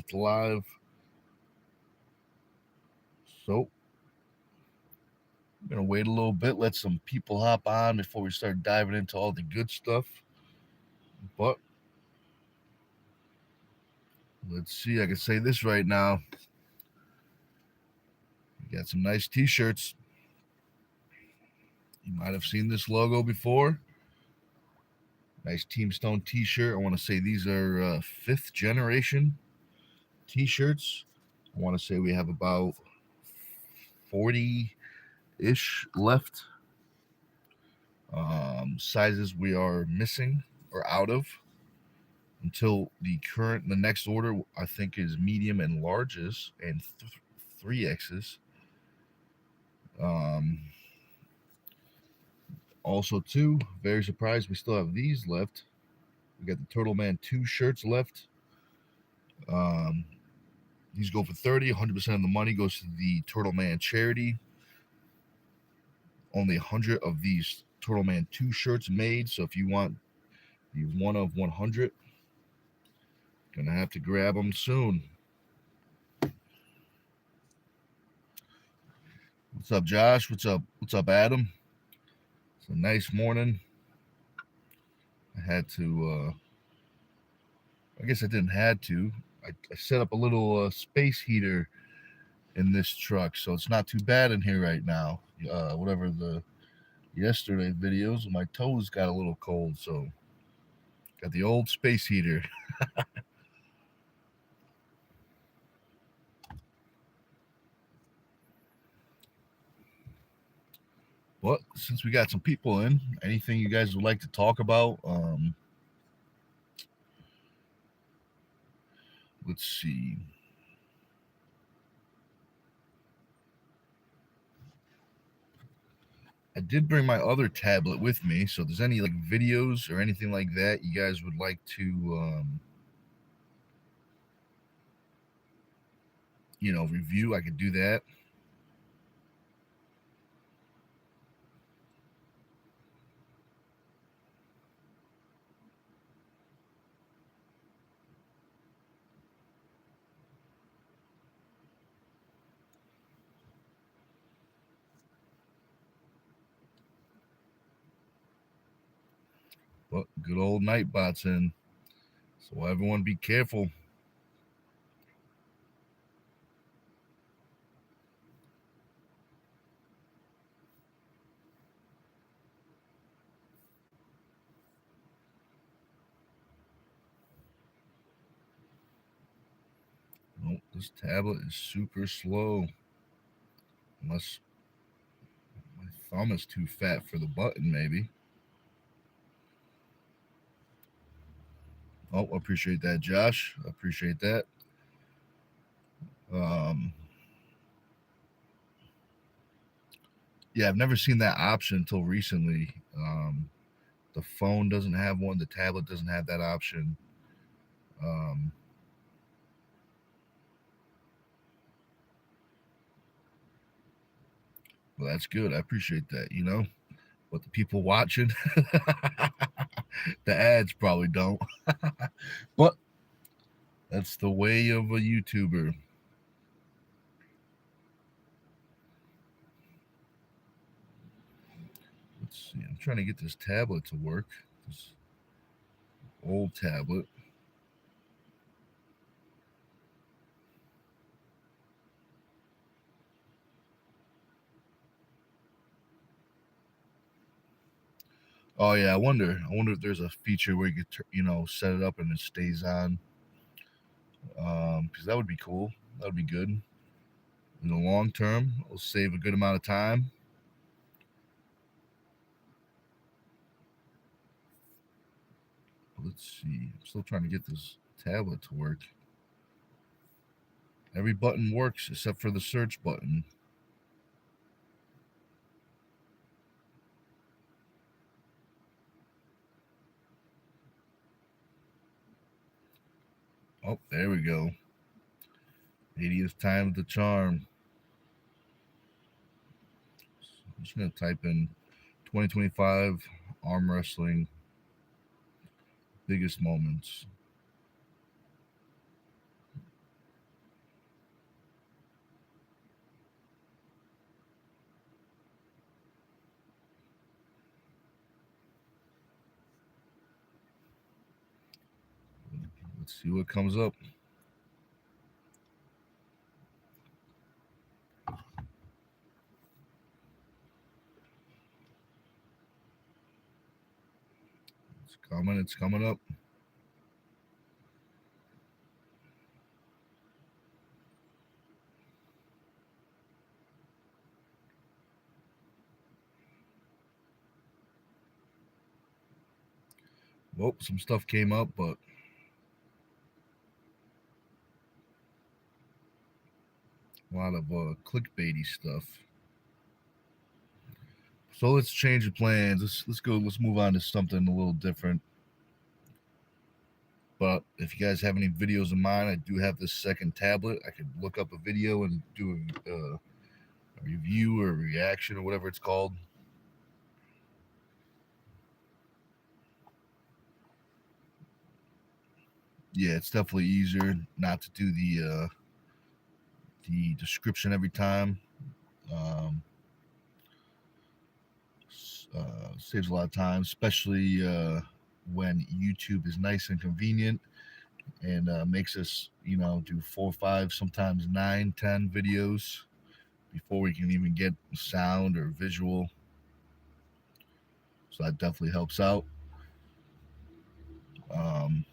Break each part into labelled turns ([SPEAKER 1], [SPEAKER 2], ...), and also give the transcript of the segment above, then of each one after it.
[SPEAKER 1] it live. So I'm going to wait a little bit, let some people hop on before we start diving into all the good stuff. But let's see, I can say this right now. We got some nice t-shirts. You might have seen this logo before. Nice Team Stone t-shirt. I want to say these are 5th generation t-shirts. I want to say we have about 40-ish left. Sizes we are missing or out of until the next order I think is medium and larges and 3X's. Also too, very surprised we still have these left. We got the Turtle Man 2 shirts left. These go for 30. 100% of the money goes to the Turtle Man charity. Only 100 of these Turtle Man 2 shirts made. So if you want the 1 of 100, gonna have to grab them soon. What's up, Josh? What's up, Adam? It's a nice morning. I had to, I guess I didn't had to. I set up a little space heater in this truck, so it's not too bad in here right now. Whatever the yesterday videos, my toes got a little cold, so got the old space heater. But since we got some people in, anything you guys would like to talk about? Let's see. I did bring my other tablet with me, so if there's any like videos or anything like that you guys would like to review, I could do that. But good old Nightbot's in, so everyone be careful. Oh, this tablet is super slow. Unless my thumb is too fat for the button, maybe. Oh, appreciate that, Josh. Appreciate that. Yeah, I've never seen that option until recently. The phone doesn't have one. The tablet doesn't have that option. Well, that's good. I appreciate that. But the people watching, the ads probably don't. But that's the way of a YouTuber. Let's see. I'm trying to get this tablet to work. This old tablet. Oh yeah, I wonder if there's a feature where you could set it up and it stays on. Because that would be cool. That would be good. In the long term, it'll save a good amount of time. Let's see. I'm still trying to get this tablet to work. Every button works except for the search button. Oh, there we go. 80th time with the charm. I'm just going to type in 2025 arm wrestling biggest moments. Let's see what comes up. It's coming. It's coming up. Well, some stuff came up, but a lot of clickbaity stuff. So let's change the plans. Let's go. Let's move on to something a little different. But if you guys have any videos of mine, I do have this second tablet. I could look up a video and do a review or a reaction or whatever it's called. Yeah, it's definitely easier not to do the description every time. Um, Saves a lot of time, especially when YouTube is nice and convenient and makes us, do 4, 5, sometimes 9, 10 videos before we can even get sound or visual. So that definitely helps out. Um,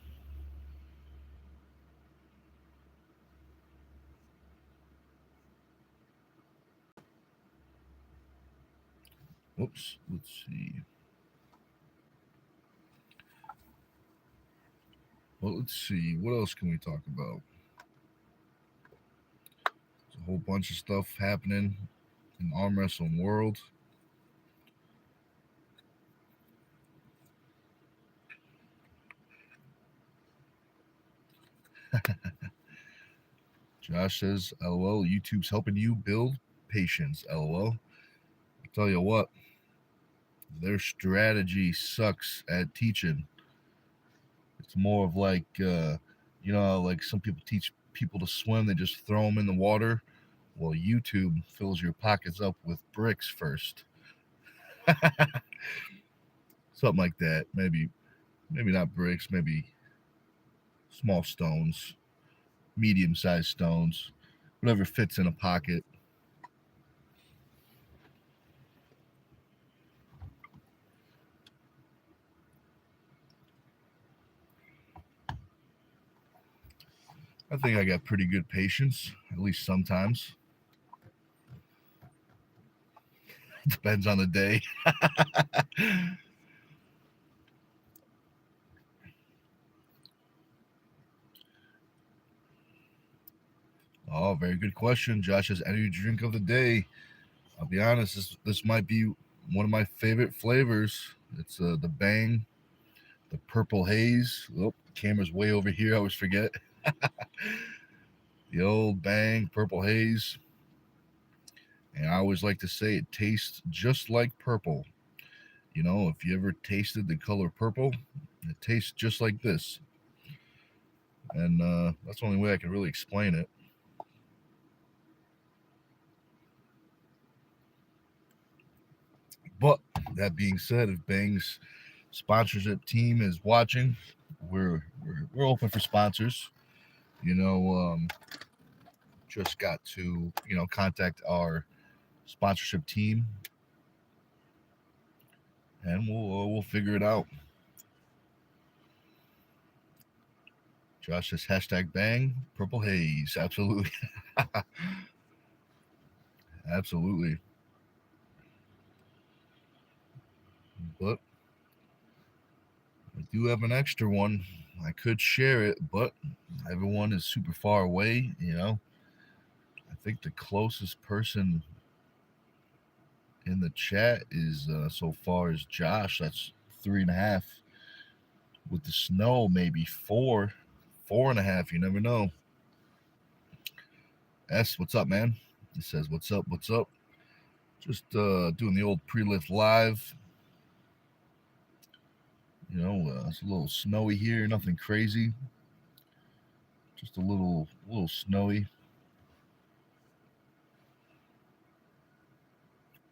[SPEAKER 1] Whoops, let's see. Well, let's see. What else can we talk about? There's a whole bunch of stuff happening in arm wrestling world. Josh says, LOL, YouTube's helping you build patience, LOL. I'll tell you what, their strategy sucks at teaching. It's more of like, like some people teach people to swim, they just throw them in the water. Well, YouTube fills your pockets up with bricks first. Something like that. Maybe not bricks, maybe small stones, medium-sized stones, whatever fits in a pocket. I think I got pretty good patience, at least sometimes. Depends on the day. Oh, very good question. Josh's energy drink of the day. I'll be honest, this might be one of my favorite flavors. It's the Bang, the Purple Haze. Oh, the camera's way over here. I always forget. The old Bang Purple Haze. And I always like to say it tastes just like purple. If you ever tasted the color purple, it tastes just like this. And that's the only way I can really explain it. But that being said, if Bang's sponsorship team is watching, we're open for sponsors. Just got to contact our sponsorship team, and we'll figure it out. Josh says hashtag Bang Purple Haze. Absolutely, absolutely. But I do have an extra one. I could share it, but everyone is super far away. I think the closest person in the chat is so far is Josh. That's 3.5. With the snow, maybe 4.5. You never know. S, what's up, man? He says, "What's up? What's up?" Just doing the old pre-lift live. It's a little snowy here. Nothing crazy. Just a little snowy.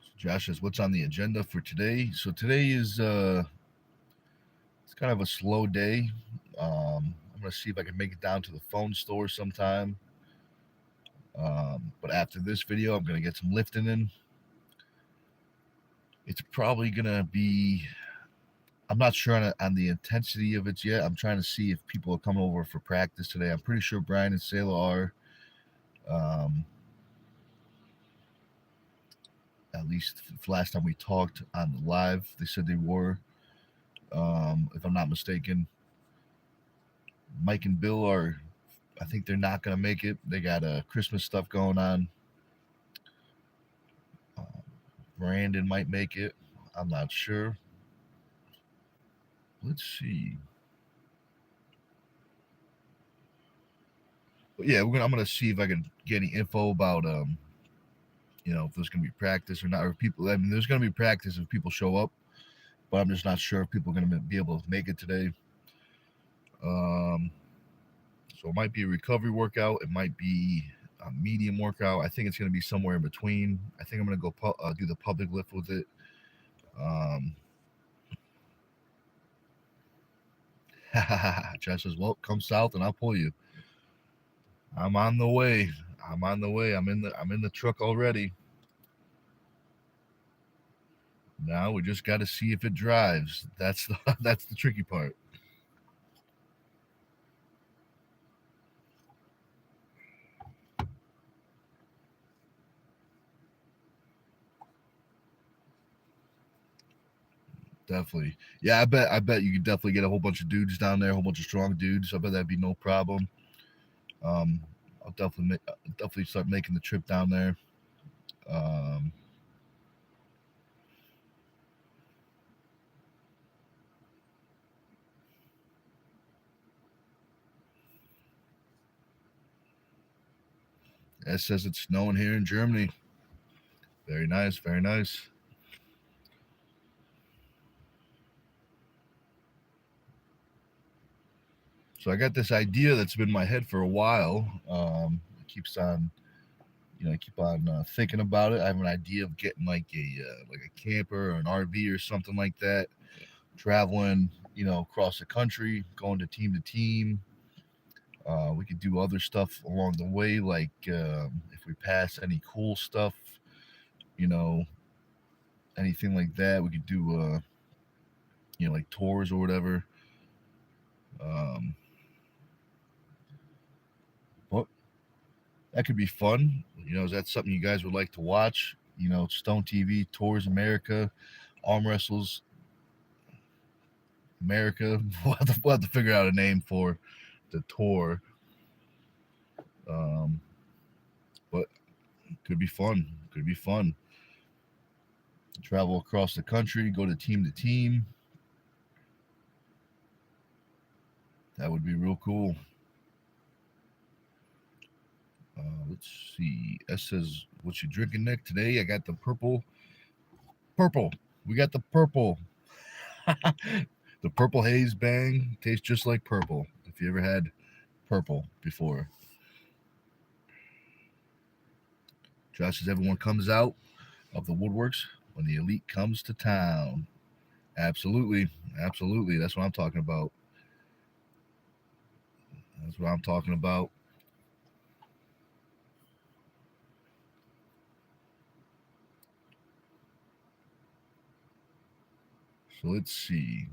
[SPEAKER 1] So Josh says, "What's on the agenda for today?" So today is it's kind of a slow day. I'm gonna see if I can make it down to the phone store sometime. But after this video, I'm gonna get some lifting in. It's probably gonna be. I'm not sure on the intensity of it yet. I'm trying to see if people are coming over for practice today. I'm pretty sure Brian and Sailor are. At least last time we talked on the live, they said they were. If I'm not mistaken, Mike and Bill are. I think they're not going to make it. They got Christmas stuff going on. Brandon might make it. I'm not sure. Let's see. But yeah, I'm gonna see if I can get any info about if there's gonna be practice or not, or people. I mean, there's gonna be practice if people show up, but I'm just not sure if people are gonna be able to make it today. So it might be a recovery workout. It might be a medium workout. I think it's gonna be somewhere in between. I think I'm gonna go do the public lift with it. Josh says, "Well, come south and I'll pull you." I'm on the way. I'm in the truck already. Now we just got to see if it drives. That's the tricky part. Definitely. Yeah, I bet you could definitely get a whole bunch of dudes down there, a whole bunch of strong dudes. I bet that'd be no problem. I'll definitely start making the trip down there. It says it's snowing here in Germany. Very nice, very nice. So I got this idea that's been in my head for a while. It keeps on, I keep on thinking about it. I have an idea of getting like a camper or an RV or something like that, traveling, across the country, going to team. We could do other stuff along the way, like if we pass any cool stuff, anything like that. We could do, like tours or whatever. But that could be fun. Is that something you guys would like to watch? STONEtv, Tours America, Arm Wrestles America. We'll have to figure out a name for the tour. But could be fun. Travel across the country, go to team. That would be real cool. Let's see. S says, "What you drinking, Nick? Today I got the purple. We got the purple. The purple haze bang tastes just like purple. If you ever had purple before." Josh says, "Everyone comes out of the woodworks when the elite comes to town." Absolutely. That's what I'm talking about. So let's see.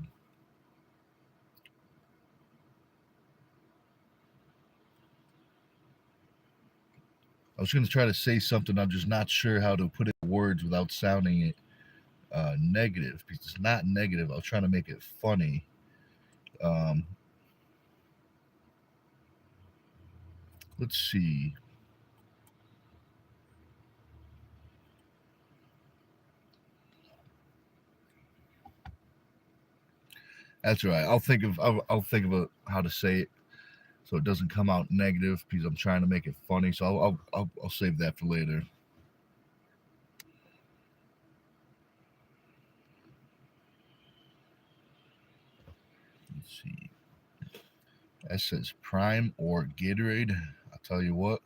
[SPEAKER 1] I was going to try to say something. I'm just not sure how to put it in words without sounding it negative, because it's not negative. I was trying to make it funny. Let's see. That's right. I'll think of how to say it so it doesn't come out negative, because I'm trying to make it funny. So I'll save that for later. Let's see. That says Prime or Gatorade. I'll tell you what.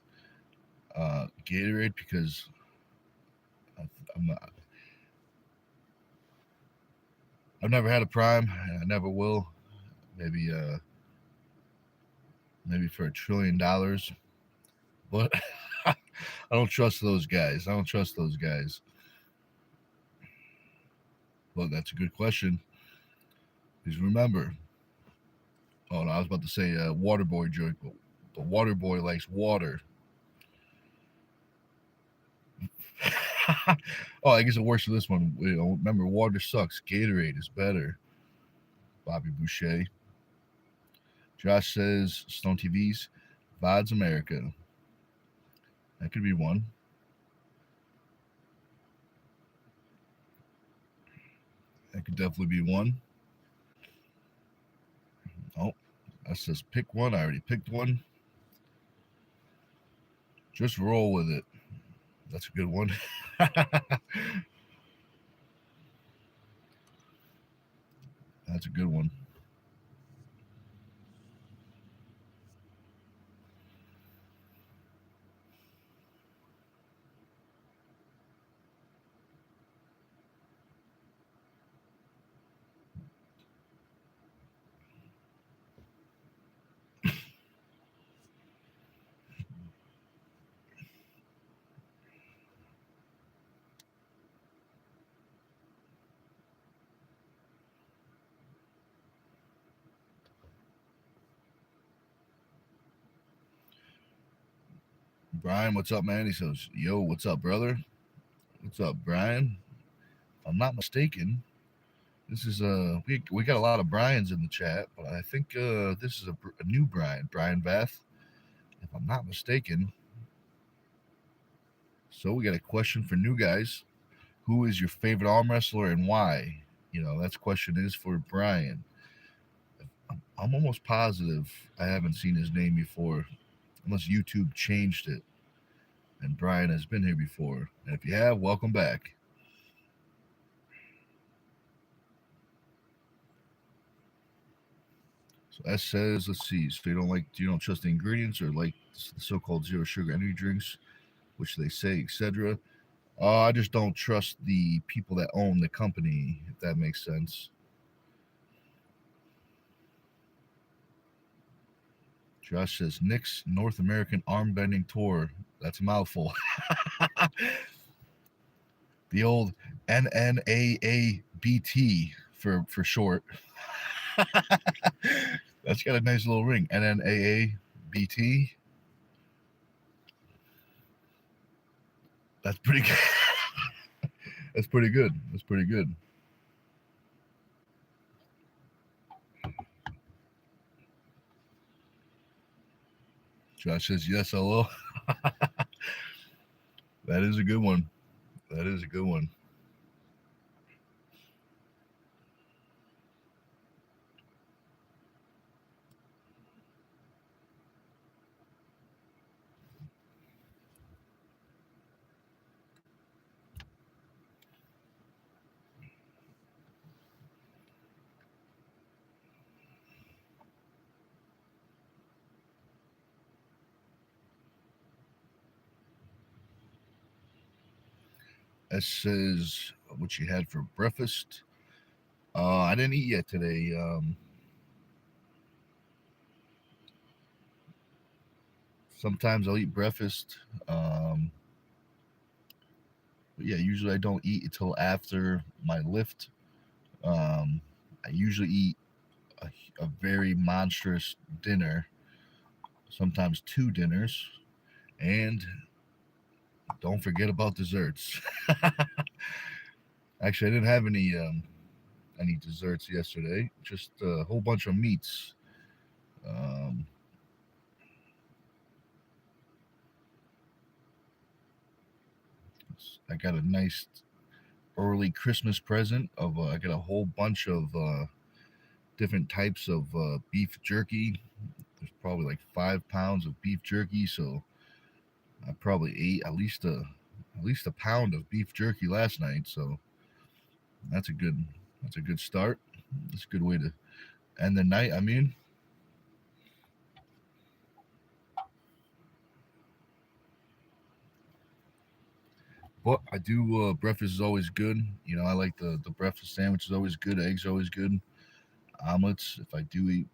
[SPEAKER 1] Gatorade, because I've never had a Prime, and I never will. Maybe maybe for $1 trillion. But I don't trust those guys. I don't trust those guys. Well, that's a good question. Because remember, oh no, I was about to say Waterboy joke, but the Waterboy likes water. Oh, I guess it works for this one. Remember, water sucks. Gatorade is better. Bobby Boucher. Josh says Stone TV's VODs America. That could be one. That could definitely be one. Oh, that says pick one. I already picked one. Just roll with it. That's a good one. That's a good one. Brian, what's up, man? He says, yo, what's up, brother? What's up, Brian? If I'm not mistaken, this is we got a lot of Brians in the chat, but I think this is a new Brian, Brian Vath, if I'm not mistaken. So we got a question for new guys. Who is your favorite arm wrestler and why? That's question is for Brian. I'm almost positive I haven't seen his name before, unless YouTube changed it. And Brian has been here before. And if you have, welcome back. So S says, let's see. So you don't trust the ingredients or like the so-called zero sugar energy drinks, which they say, etc. I just don't trust the people that own the company, if that makes sense. Josh says Nick's North American Arm Bending Tour. That's a mouthful. The old NNAABT for short. That's got a nice little ring. NNAABT. That's pretty good. That's pretty good. That's pretty good. Josh says yes, hello. That is a good one. That is a good one. That says what you had for breakfast. I didn't eat yet today. Sometimes I'll eat breakfast. But yeah, usually I don't eat until after my lift. I usually eat a very monstrous dinner, sometimes two dinners, and don't forget about desserts. Actually, I didn't have any desserts yesterday. Just a whole bunch of meats. Um, I got a nice early Christmas present of I got a whole bunch of different types of beef jerky. There's probably like 5 pounds of beef jerky, so I probably ate at least a pound of beef jerky last night. So that's a good start. It's a good way to end the night. I mean, but I do breakfast is always good. I like the breakfast sandwich is always good. Eggs are always good. Omelets, if I do eat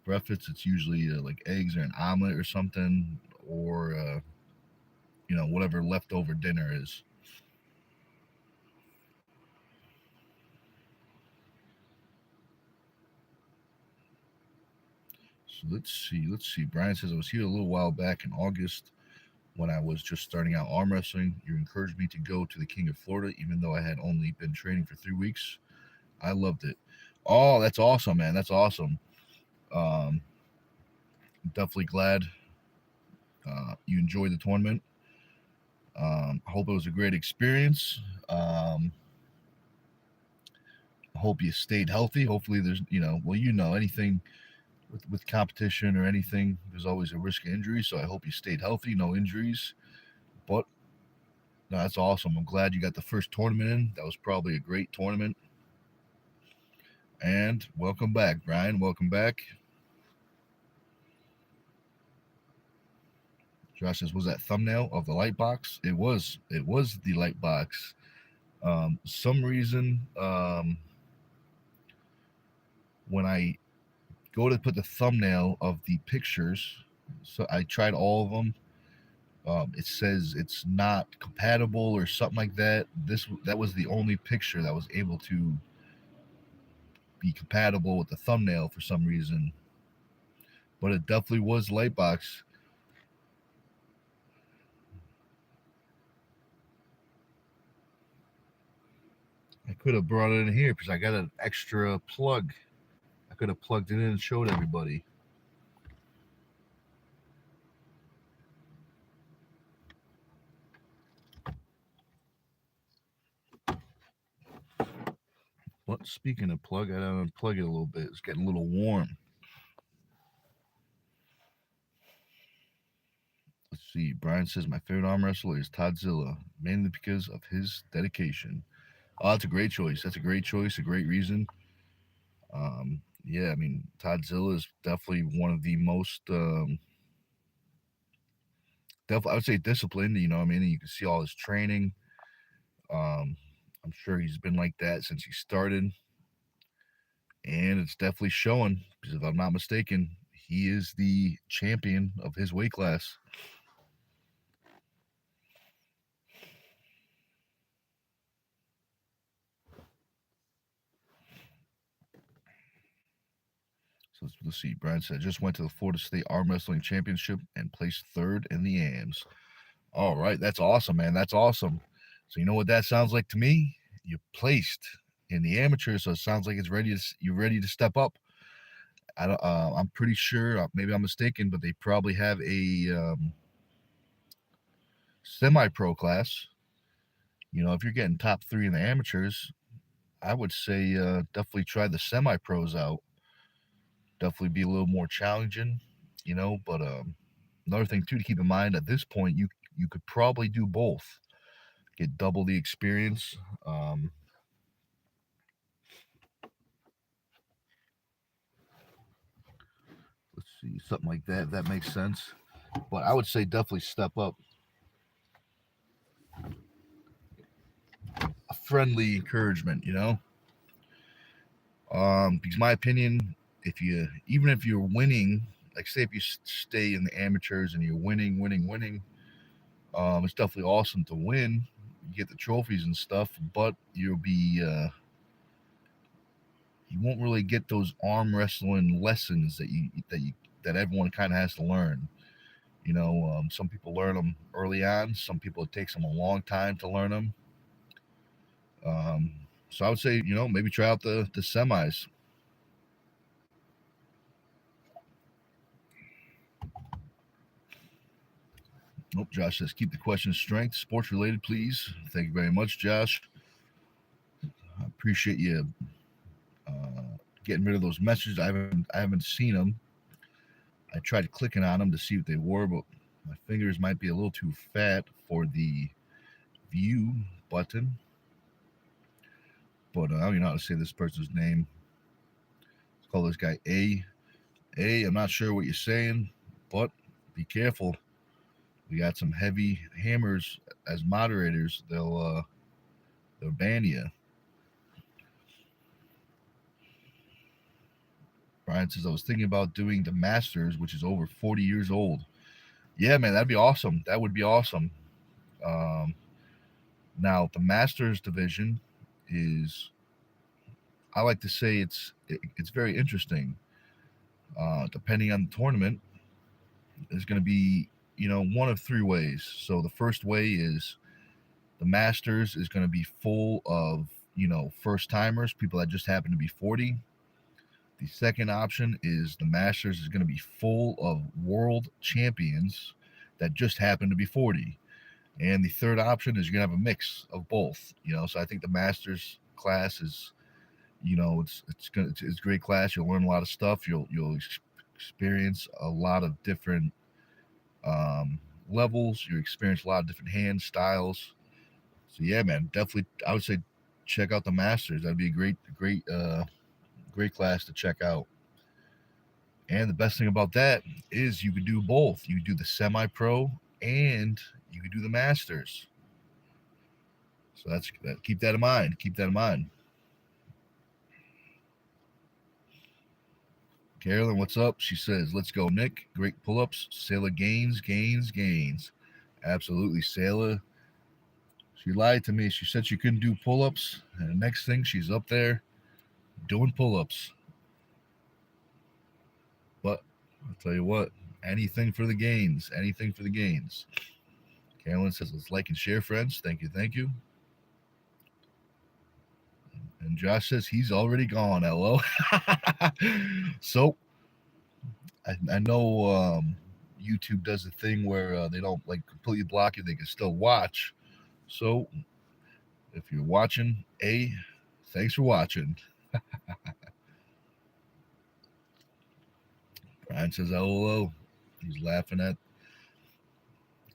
[SPEAKER 1] Breakfast, it's usually like eggs or an omelet or something, or whatever leftover dinner is. So let's see. Let's see. Brian says, I was here a little while back in August when I was just starting out arm wrestling. You encouraged me to go to the King of Florida, even though I had only been training for 3 weeks. I loved it. Oh, that's awesome, man. That's awesome. Um, Definitely glad you enjoyed the tournament. I hope it was a great experience. I hope you stayed healthy. Hopefully, there's, anything with competition or anything, there's always a risk of injury. So I hope you stayed healthy, no injuries. But no, that's awesome. I'm glad you got the first tournament in. That was probably a great tournament. And welcome back, Brian. Welcome back. Josh says, was that thumbnail of the light box? It was. It was the light box. Some reason, when I go to put the thumbnail of the pictures, so I tried all of them. It says it's not compatible or something like that. That was the only picture that was able to be compatible with the thumbnail for some reason. But it definitely was Lightbox. I could have brought it in here because I got an extra plug. I could have plugged it in and showed everybody. But speaking of plug, I gotta unplug it a little bit. It's getting a little warm. Let's see. Brian says my favorite arm wrestler is Toddzilla, mainly because of his dedication. Oh, that's a great choice. That's a great choice. A great reason. Yeah, I mean, Toddzilla is definitely one of the most, definitely, I would say disciplined. You know, what I mean, and you can see all his training. Um, I'm sure he's been like that since he started, and it's definitely showing. Because if I'm not mistaken, he is the champion of his weight class. So let's see. Brian said, just went to the Florida State Arm Wrestling Championship and placed third in the AMs. All right, that's awesome, man. That's awesome. So you know what that sounds like to me? You placed in the amateur, so it sounds like you're ready to step up. I'm pretty sure, maybe I'm mistaken, but they probably have a semi-pro class. You know, if you're getting top 3 in the amateurs, I would say definitely try the semi-pros out. Definitely be a little more challenging, But another thing too to keep in mind, at this point, you could probably do both, get double the experience. Let's see, something like that. If that makes sense. But I would say definitely step up. A friendly encouragement. Because my opinion, even if you're winning, like say if you stay in the amateurs and you're winning, it's definitely awesome to win. You get the trophies and stuff, but you won't really get those arm wrestling lessons that everyone kind of has to learn. Some people learn them early on. Some people it takes them a long time to learn them. So I would say, maybe try out the semis. Nope, Josh says keep the questions strength, sports related, please. Thank you very much, Josh. I appreciate you getting rid of those messages. I haven't seen them. I tried clicking on them to see what they were, but my fingers might be a little too fat for the view button. But I don't even know how to say this person's name. Let's call this guy A. A, I'm not sure what you're saying, but be careful. We got some heavy hammers as moderators. They'll ban you. Brian says, I was thinking about doing the Masters, which is over 40 years old. Yeah, man, that'd be awesome. That would be awesome. Um, Now, the Masters division is, I like to say it's very interesting. Depending on the tournament, there's going to be, one of three ways. So the first way is the Masters is going to be full of, first timers, people that just happen to be 40. The second option is the Masters is going to be full of world champions that just happen to be 40. And the third option is you're going to have a mix of both, So I think the Masters class is, it's a great class. You'll learn a lot of stuff. You'll experience a lot of different levels. You experience a lot of different hand styles. So yeah, man, definitely, I would say check out the Masters. That'd be a great class to check out. And the best thing about that is you could do both. You could do the semi-pro and you could do the Masters. So keep that in mind. Keep that in mind. Carolyn, what's up? She says, let's go, Nick. Great pull-ups. Sailor gains. Absolutely. Sailor, she lied to me. She said she couldn't do pull-ups. And the next thing, she's up there doing pull-ups. But I'll tell you what, anything for the gains. Anything for the gains. Carolyn says, let's like and share, friends. Thank you. And Josh says he's already gone. Hello. So I know YouTube does a thing where they don't completely block you. They can still watch. So if you're watching, thanks for watching. Brian says hello. He's laughing at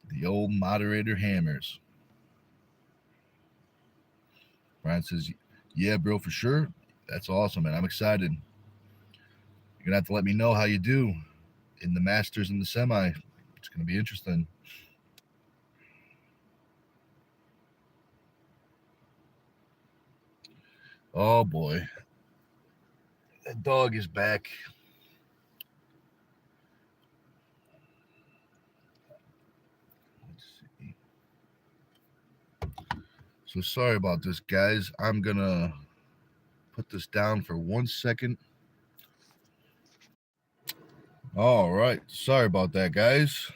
[SPEAKER 1] the old moderator hammers. Brian says, yeah, bro, for sure. That's awesome, man. I'm excited. You're going to have to let me know how you do in the Masters and the semi. It's going to be interesting. Oh, boy. That dog is back. Let's see. So sorry about this, guys. I'm going to put this down for 1 second. All right. Sorry about that, guys.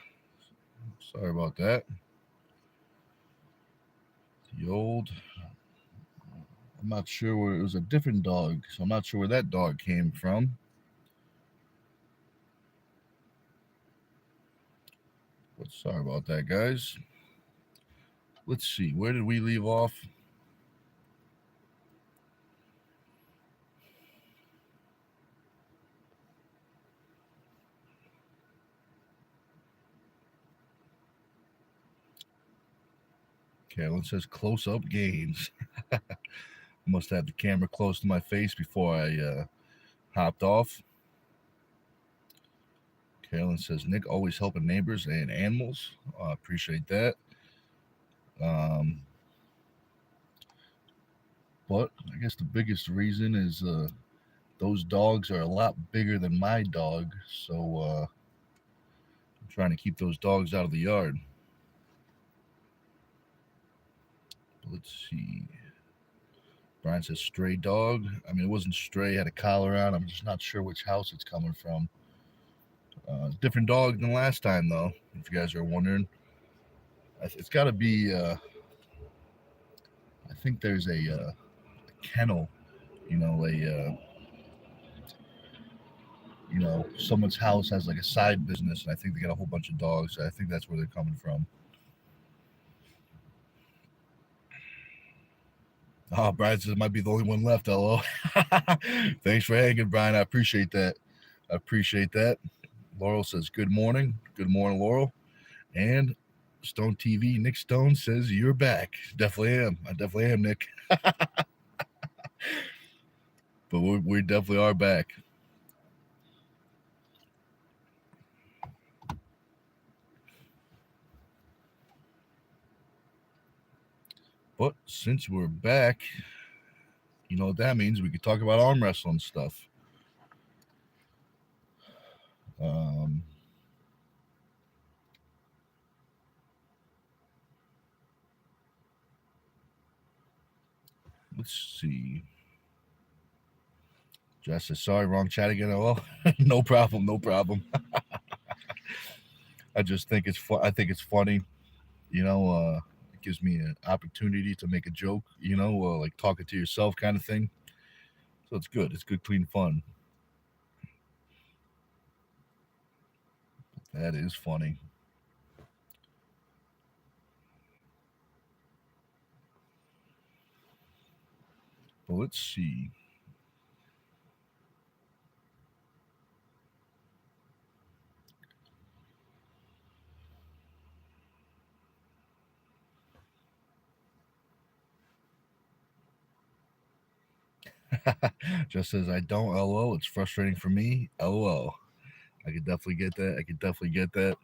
[SPEAKER 1] Sorry about that. The old, I'm not sure where, it was a different dog, so I'm not sure where that dog came from. But sorry about that, guys. Let's see, where did we leave off? Carolyn says close-up gains. Must have the camera close to my face before I hopped off. Carolyn says, Nick, always helping neighbors and animals. I appreciate that. But I guess the biggest reason is those dogs are a lot bigger than my dog, so I'm trying to keep those dogs out of the yard. Let's see. Brian says stray dog. I mean, it wasn't stray, it had a collar on. I'm just not sure which house it's coming from. Different dog than last time, though, if you guys are wondering. It's got to be, I think there's a kennel, someone's house has like a side business, and I think they got a whole bunch of dogs. So I think that's where they're coming from. Oh, Brian says it might be the only one left. Hello. Thanks for hanging, Brian. I appreciate that. Laurel says, good morning. Good morning, Laurel. And STONEtv, Nic Stone says, you're back. Definitely am. I definitely am, Nick. But we definitely are back. But since we're back, you know what that means? We could talk about arm wrestling stuff. Um, let's see. Jess says, sorry, wrong chat again. Oh, no problem, no problem. I just think it's I think it's funny. You know, it gives me an opportunity to make a joke. Like talking to yourself kind of thing. So it's good. It's good, clean fun. That is funny. But let's see. Just says I don't. LOL. It's frustrating for me. LOL. I could definitely get that. I could definitely get that.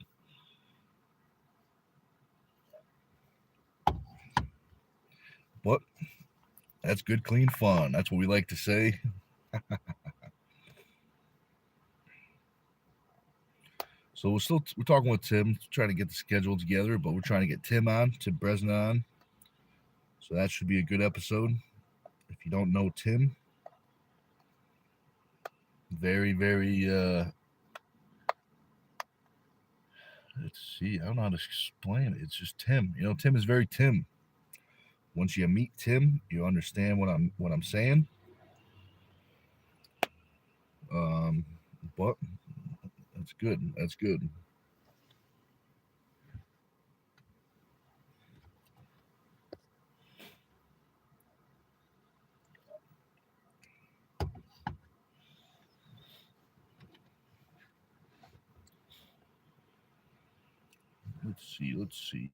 [SPEAKER 1] But that's good, clean fun. That's what we like to say. So we're talking with Tim, trying to get the schedule together, but we're trying to get Tim on, Tim Bresnan on. So that should be a good episode. If you don't know Tim, very, very let's see, I don't know how to explain it. It's just Tim. Tim is very Tim. Once you meet Tim, you understand what I'm saying. Um, but that's good. That's good. Let's see. Let's see.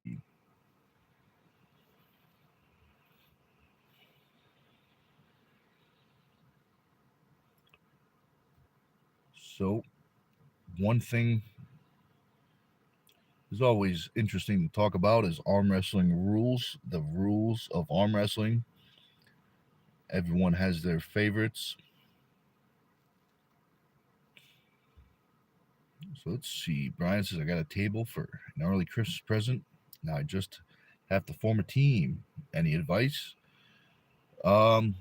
[SPEAKER 1] So one thing is always interesting to talk about is arm wrestling rules. The rules of arm wrestling. Everyone has their favorites. So let's see. Brian says I got a table for an early Christmas present. Now I just have to form a team. Any advice? Um.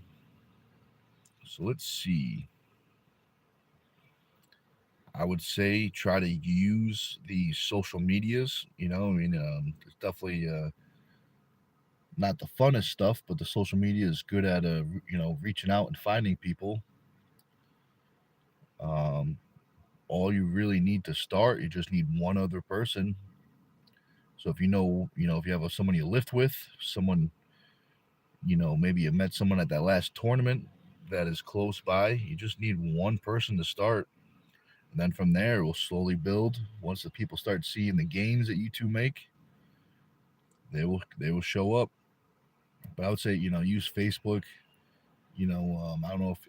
[SPEAKER 1] So let's see. I would say try to use the social medias. It's definitely not the funnest stuff, but the social media is good at reaching out and finding people. Um, all you really need to start, you just need one other person. So if you have someone you lift with, someone, maybe you met someone at that last tournament that is close by, you just need one person to start. And then from there, it will slowly build. Once the people start seeing the gains that you two make, they will show up. But I would say, use Facebook. I don't know if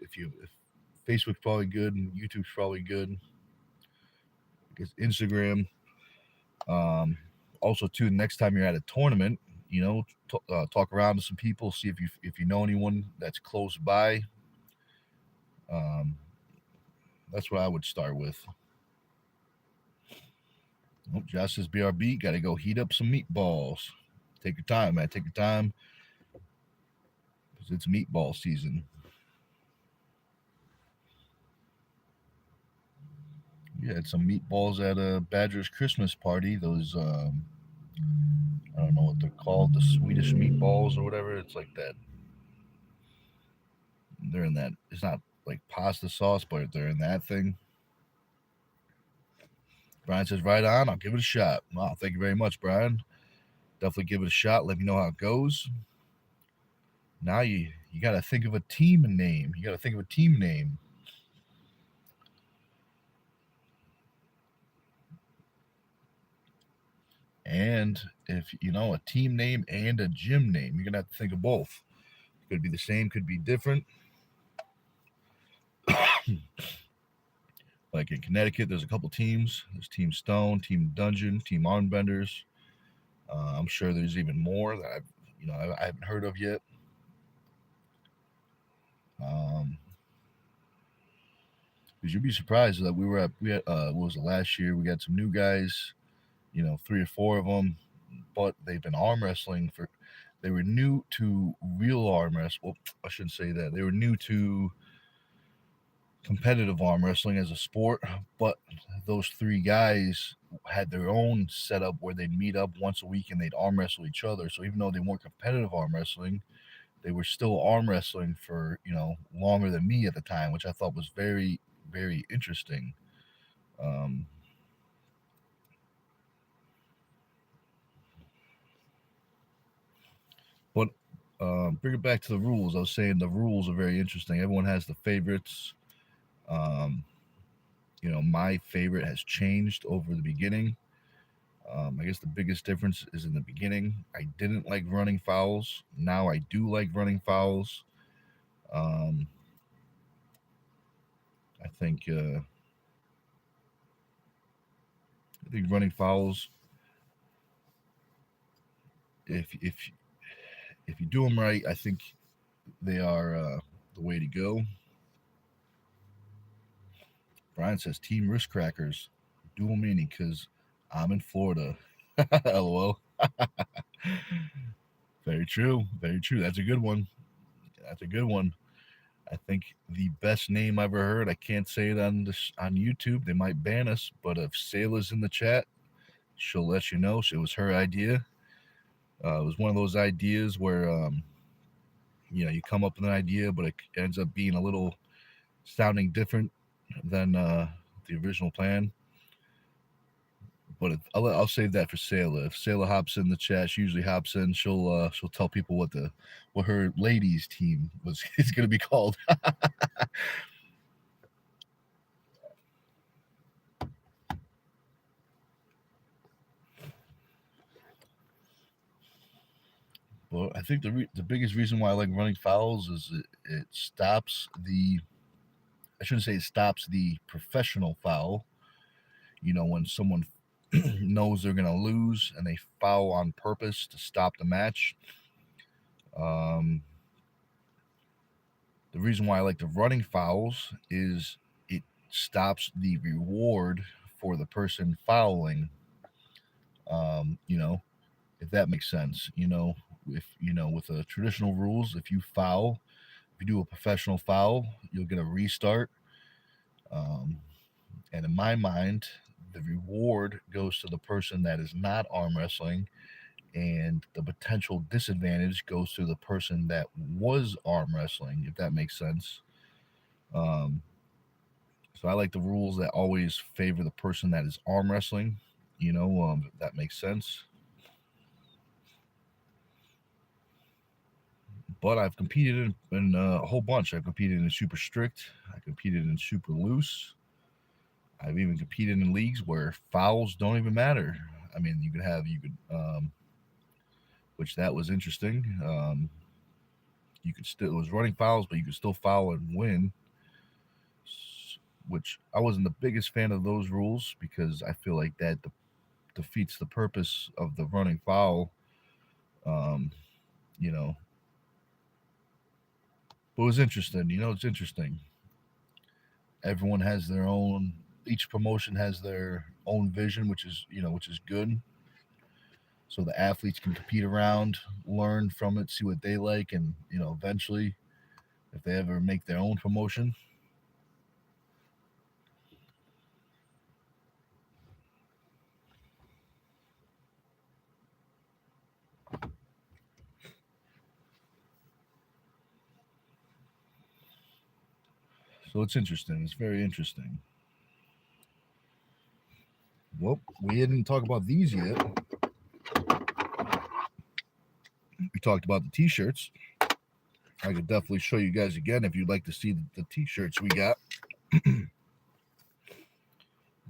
[SPEAKER 1] Facebook's probably good and YouTube's probably good. Because Instagram. Also, too, next time you're at a tournament, talk around to some people, see if you know anyone that's close by. Um, that's what I would start with. Oh, Josh says BRB, got to go heat up some meatballs. Take your time, man. Take your time because it's meatball season. We had some meatballs at a Badger's Christmas party. Those, I don't know what they're called, the Swedish meatballs or whatever. It's like that. They're in that. It's not like pasta sauce, but they're in that thing. Brian says, right on. I'll give it a shot. Wow, thank you very much, Brian. Definitely give it a shot. Let me know how it goes. Now you got to think of a team name. You got to think of a team name. And if a team name and a gym name, you're gonna have to think of both. Could be the same, could be different. Like in Connecticut, there's a couple teams. There's Team Stone, Team Dungeon, Team Armbenders. I'm sure there's even more that I haven't heard of yet. Um, Because you'd be surprised that we had what was it, last year? We got some new guys, 3 or 4 of them, but they've been arm wrestling for. They were new to real arm wrestling. Well, I shouldn't say that. They were new to competitive arm wrestling as a sport, but those 3 guys had their own setup where they'd meet up once a week and they'd arm wrestle each other. So even though they weren't competitive arm wrestling, they were still arm wrestling for longer than me at the time, which I thought was very, very interesting. Um, but bring it back to the rules. I was saying the rules are very interesting. Everyone has the favorites. Um, my favorite has changed over the beginning. I guess the biggest difference is in the beginning. I didn't like running fouls. Now I do like running fouls. Um, I think running fouls, if if you do them right, I think they are the way to go. Brian says Team Wrist Crackers, dual meaning because I'm in Florida. LOL. Very true. Very true. That's a good one. That's a good one. I think the best name I ever heard. I can't say it on YouTube. They might ban us. But if Sayla's in the chat, she'll let you know. It was her idea. It was one of those ideas where you come up with an idea, but it ends up being a little sounding different than the original plan. But I'll save that for Sayla. If Sayla hops in the chat, she usually hops in. She'll tell people what her ladies team is going to be called. But I think the biggest reason why I like running fouls is it stops the. I shouldn't say it stops the professional foul. When someone knows they're going to lose and they foul on purpose to stop the match. The reason why I like the running fouls is it stops the reward for the person fouling. If that makes sense. If with the traditional rules, if you foul, if you do a professional foul, you'll get a restart. And in my mind, the reward goes to the person that is not arm wrestling, and the potential disadvantage goes to the person that was arm wrestling, if that makes sense. So I like the rules that always favor the person that is arm wrestling, if that makes sense. But I've competed in a whole bunch. I've competed in super strict. I competed in super loose. I've even competed in leagues where fouls don't even matter. I mean, which that was interesting. You could still, it was running fouls, but you could still foul and win, which I wasn't the biggest fan of those rules because I feel like that defeats the purpose of the running foul. Um, you know, but it was interesting. It's interesting. Everyone has their own. Each promotion has their own vision, which is good. So the athletes can compete around, learn from it, see what they like, and eventually, if they ever make their own promotion. So it's interesting. It's very interesting. Well, we didn't talk about these yet. We talked about the t-shirts. I could definitely show you guys again if you'd like to see the t-shirts we got.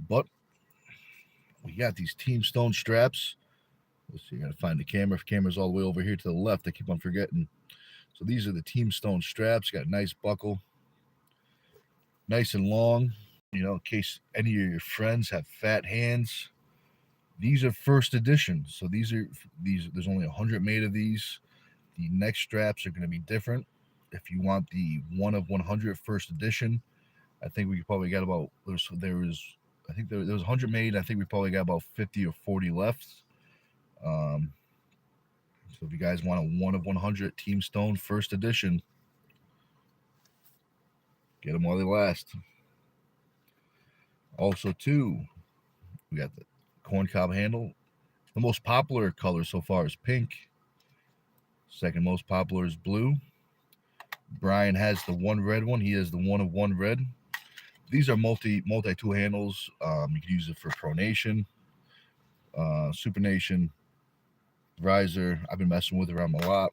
[SPEAKER 1] But we got these Team Stone straps. Let's see, I gotta find the camera. If the camera's all the way over here to the left, I keep on forgetting. So these are the Team Stone straps. Got a nice buckle, nice and long. In case any of your friends have fat hands. These are first edition. So these. There's only 100 made of these. The next straps are going to be different. If you want the 1 of 100 first edition, I think we probably got about I think there was 100 made. I think we probably got about 50 or 40 left. Um, so if you guys want a 1 of 100 Team Stone first edition, get them while they last. Also, too, we got the corncob handle. The most popular color so far is pink. Second most popular is blue. Brian has the one red one. He has the 1 of 1 red. These are multi tool handles. You can use it for pronation, supination, riser. I've been messing with it around a lot.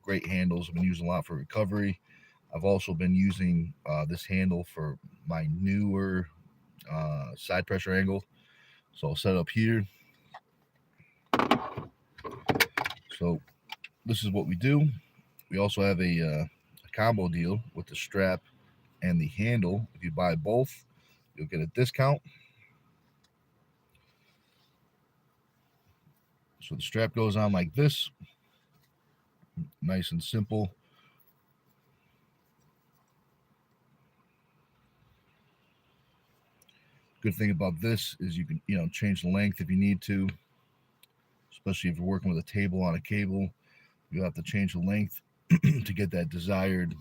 [SPEAKER 1] Great handles. I've been using a lot for recovery. I've also been using this handle for my newer side pressure angle. So I'll set it up here. So this is what we do. We also have a combo deal with the strap and the handle. If you buy both, you'll get a discount. So the strap goes on like this, nice and simple. Good thing about this is you can, change the length if you need to, especially if you're working with a table on a cable. You'll have to change the length to get that desired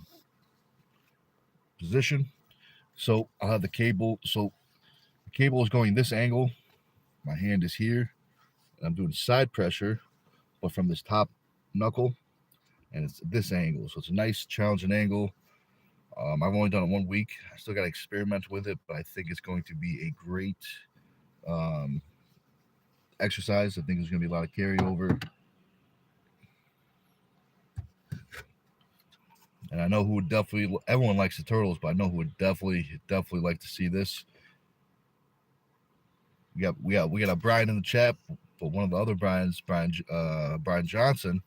[SPEAKER 1] position. So I'll have the cable. So the cable is going this angle. My hand is here. And I'm doing side pressure, but from this top knuckle, and it's this angle. So it's a nice challenging angle. I've only done it 1 week. I still got to experiment with it, but I think it's going to be a great exercise. I think there's going to be a lot of carryover. And I know who would definitely, everyone likes the turtles, but I know who would definitely like to see this. We got a Brian in the chat, but one of the other Brians, Brian Johnson,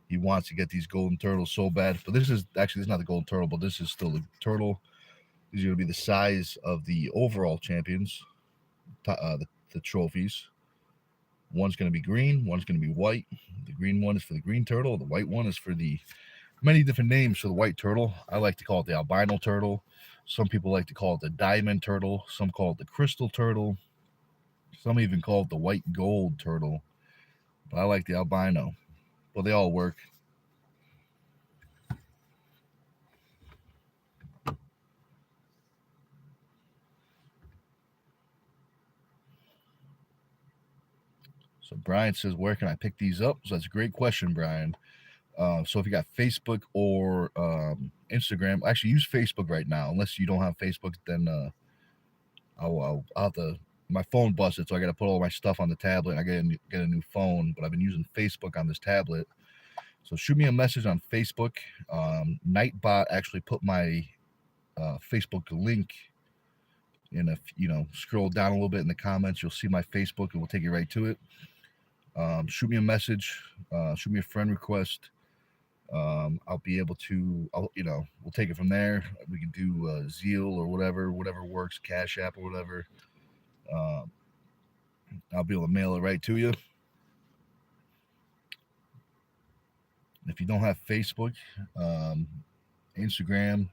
[SPEAKER 1] he wants to get these golden turtles so bad. But this is not the golden turtle, but this is still the turtle. These are going to be the size of the overall champions, the trophies. One's going to be green, one's going to be white. The green one is for the green turtle. The white one is for the many different names for the white turtle. I like to call it the albino turtle. Some people like to call it the diamond turtle. Some call it the crystal turtle. Some even call it the white gold turtle. But I like the albino. Well, they all work. So Brian says, where can I pick these up? So that's a great question, Brian. So if you got Facebook or Instagram, actually use Facebook right now. Unless you don't have Facebook, then I'll have to. My phone busted, so I got to put all my stuff on the tablet. I got to get a new phone, but I've been using Facebook on this tablet. So shoot me a message on Facebook. Nightbot actually put my Facebook link in. If scroll down a little bit in the comments, you'll see my Facebook, and we'll take you right to it. Shoot me a message. Shoot me a friend request. I'll be able to. We'll take it from there. We can do Zeal or whatever works, Cash App or whatever. I'll be able to mail it right to you. If you don't have Facebook, Instagram,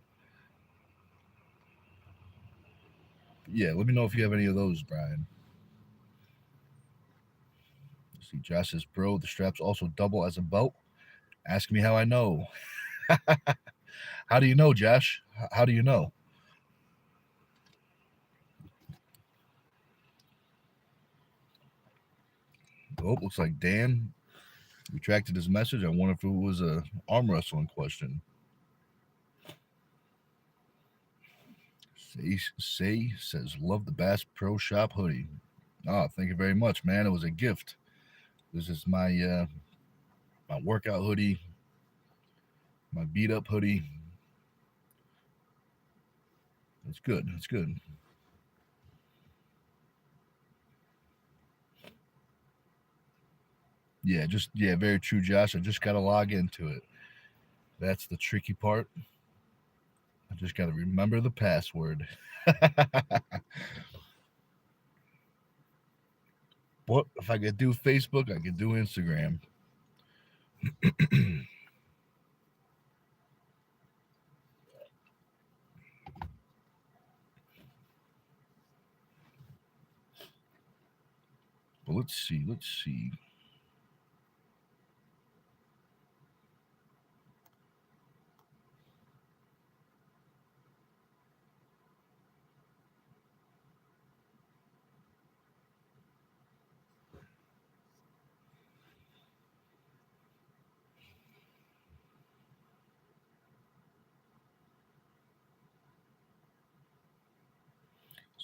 [SPEAKER 1] yeah, let me know if you have any of those, Brian. See, Josh says, bro, the straps also double as a belt. Ask me how I know. How do you know, Josh? How do you know? Oh, looks like Dan retracted his message. I wonder if it was a arm wrestling question. Say says, love the Bass Pro Shop hoodie. Oh, thank you very much, man. It was a gift. This is my my workout hoodie, my beat up hoodie. It's good. It's good. Yeah, very true, Josh. I just got to log into it. That's the tricky part. I just got to remember the password. But if I could do Facebook, I could do Instagram. But let's see. Let's see.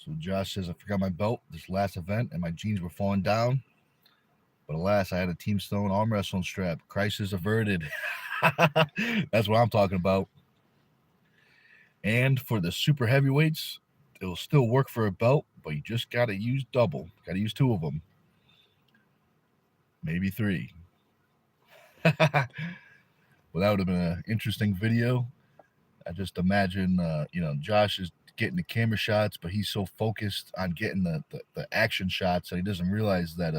[SPEAKER 1] So Josh says, I forgot my belt this last event and my jeans were falling down. But alas, I had a Team Stone arm wrestling strap. Crisis averted. That's what I'm talking about. And for the super heavyweights, it'll still work for a belt, but you just got to use double. Got to use 2 of them. Maybe 3. Well, that would have been an interesting video. I just imagine, Josh is getting the camera shots, but he's so focused on getting the action shots that he doesn't realize that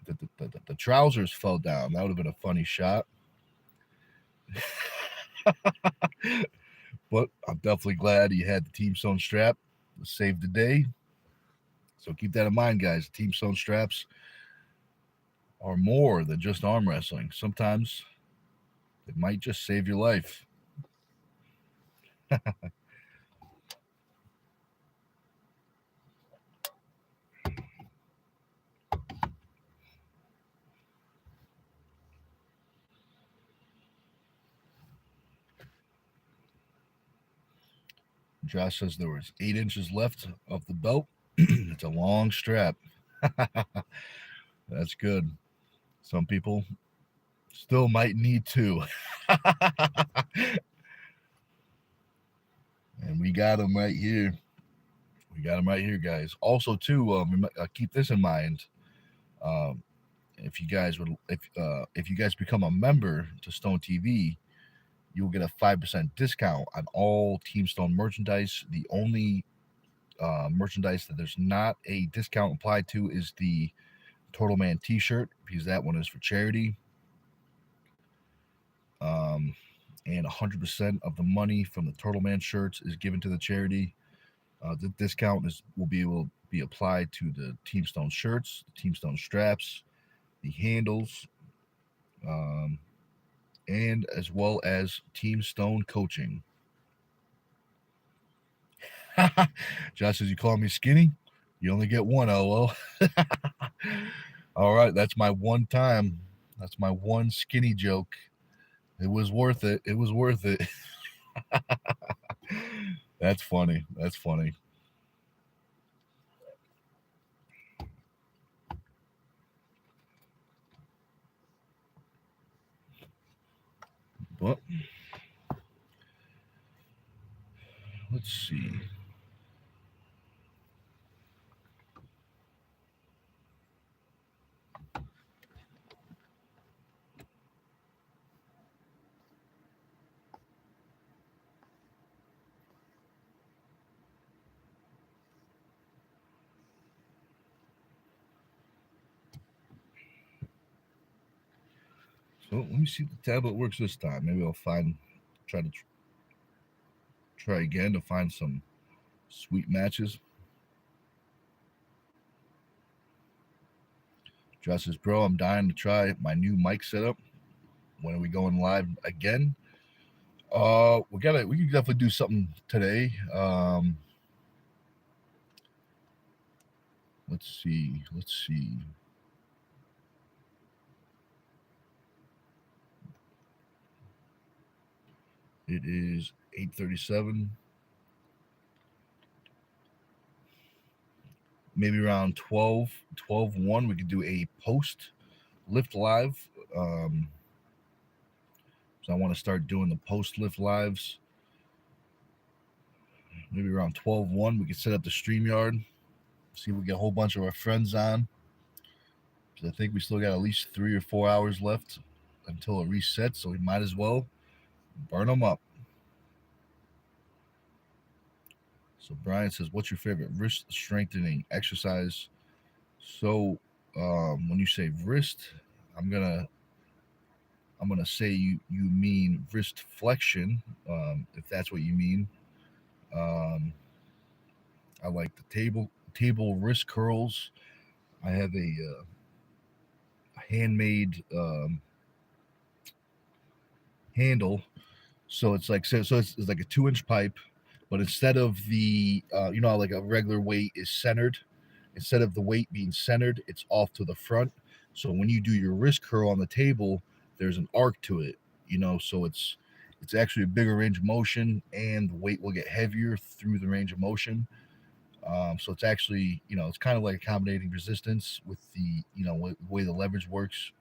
[SPEAKER 1] the trousers fell down. That would have been a funny shot. But I'm definitely glad he had the Team Stone strap to save the day. So keep that in mind, guys. Team Stone straps are more than just arm wrestling. Sometimes it might just save your life. Josh says there was 8 inches left of the belt. It's a long strap. That's good. Some people still might need 2. And we got them right here. We got them right here, guys. Also, too, keep this in mind. If you guys become a member to Stone TV, you'll get a 5% discount on all Team Stone merchandise. The only merchandise that there's not a discount applied to is the Total Man T-shirt, because that one is for charity. And 100% of the money from the Turtle Man shirts is given to the charity. The discount will be able to be applied to the Team Stone shirts, the Team Stone straps, the handles, and as well as Team Stone coaching. Josh says, you call me skinny? You only get one, LOL. All right, that's my one time. That's my one skinny joke. It was worth it. It was worth it. That's funny. That's funny. But let's see. So let me see if the tablet works this time. Maybe I'll try again to find some sweet matches. Josh says, bro, I'm dying to try my new mic setup. When are we going live again? We can definitely do something today. Let's see. It is 8:37. Maybe around 12:1, we could do a post lift live. So I want to start doing the post lift lives. Maybe around 12:1, we could set up the StreamYard. See if we get a whole bunch of our friends on. Because I think we still got at least 3 or 4 hours left until it resets. So we might as well burn them up. So Brian says, what's your favorite wrist strengthening exercise? So when you say wrist, I'm gonna say you mean wrist flexion, if that's what you mean. I like the table wrist curls. I have a handmade handle. So it's like a 2 inch pipe, but instead of the you know, like a regular weight is centered, instead of the weight being centered, it's off to the front. So when you do your wrist curl on the table, there's an arc to it. You know, so it's actually a bigger range of motion, and the weight will get heavier through the range of motion. So it's actually, you know, it's kind of like accommodating resistance with the, you know, way the leverage works.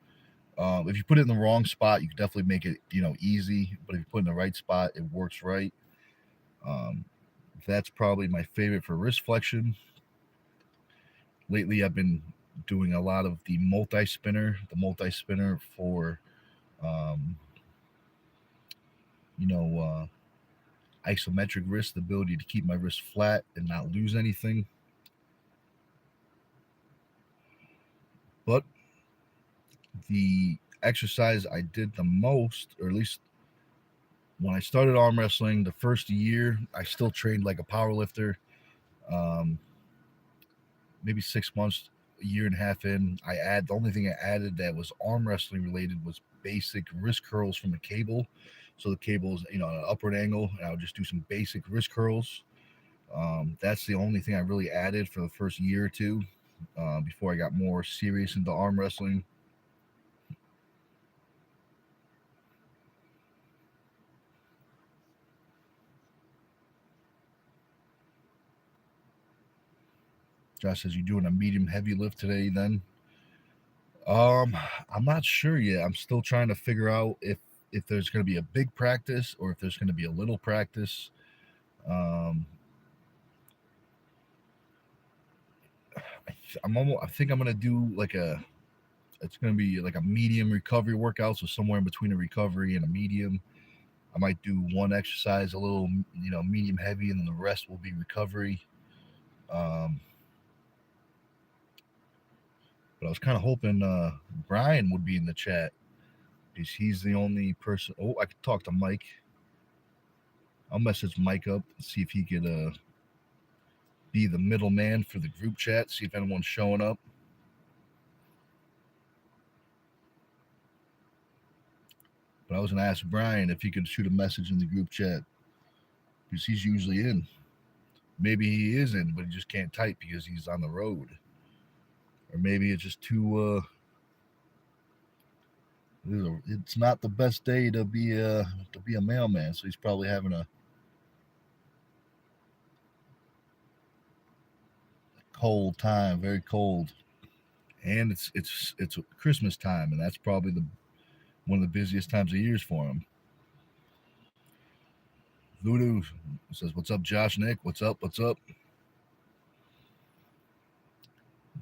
[SPEAKER 1] If you put it in the wrong spot, you can definitely make it, you know, easy. But if you put it in the right spot, it works right. Um, that's probably my favorite for wrist flexion. Lately, I've been doing a lot of the multi spinner for, um, you know, isometric wrist, the ability to keep my wrist flat and not lose anything. But the exercise I did the most, or at least when I started arm wrestling, the first year, I still trained like a power lifter. Um, maybe 6 months, a year and a half in, the only thing I added that was arm wrestling related was basic wrist curls from a cable. So the cable is, you know, at an upward angle, and I would just do some basic wrist curls. That's the only thing I really added for the first year or two before I got more serious into arm wrestling. Josh says, "You doing a medium heavy lift today then?" Um, I'm not sure yet. I'm still trying to figure out if there's going to be a big practice or if there's going to be a little practice. Um, I think I'm going to do like a. It's going to be like a medium recovery workout, so somewhere in between a recovery and a medium. I might do one exercise a little, you know, medium heavy, and then the rest will be recovery. Um, but I was kind of hoping Brian would be in the chat because he's the only person. Oh, I could talk to Mike. I'll message Mike up and see if he could be the middleman for the group chat, see if anyone's showing up. But I was going to ask Brian if he could shoot a message in the group chat because he's usually in. Maybe he is in, but he just can't type because he's on the road. Or maybe it's just too. It's not the best day to be a mailman, so he's probably having a cold time, very cold, and it's Christmas time, and that's probably the one of the busiest times of years for him. Voodoo says, "What's up, Josh? Nick, what's up? What's up?"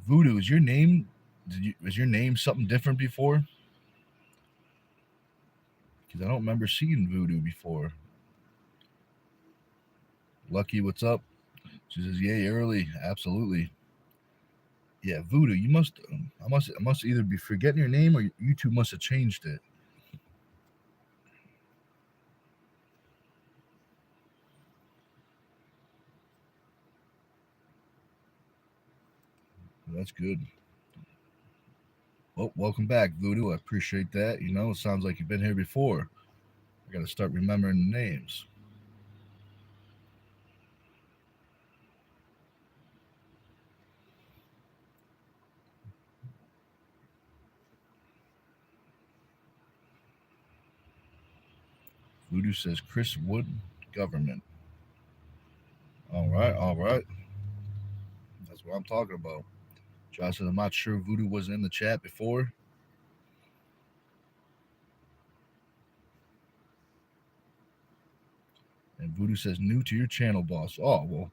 [SPEAKER 1] Voodoo, is your name? Was your name something different before? Because I don't remember seeing Voodoo before. Lucky, what's up? She says, "Yay, early, absolutely." Yeah, Voodoo, you must. I must either be forgetting your name or you two must have changed it. That's good. Well, welcome back, Voodoo. I appreciate that. You know, it sounds like you've been here before. I got to start remembering the names. Voodoo says Chris Wood, government. All right, all right. That's what I'm talking about. Josh says, I'm not sure Voodoo was in the chat before. And Voodoo says, new to your channel, boss. Oh, well,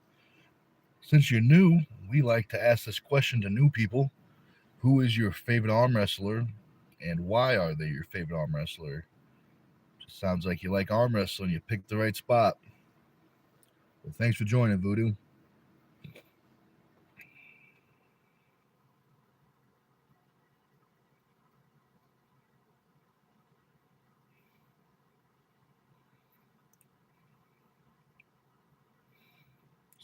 [SPEAKER 1] since you're new, we like to ask this question to new people. Who is your favorite arm wrestler and why are they your favorite arm wrestler? Just sounds like you like arm wrestling. You picked the right spot. Well, thanks for joining, Voodoo.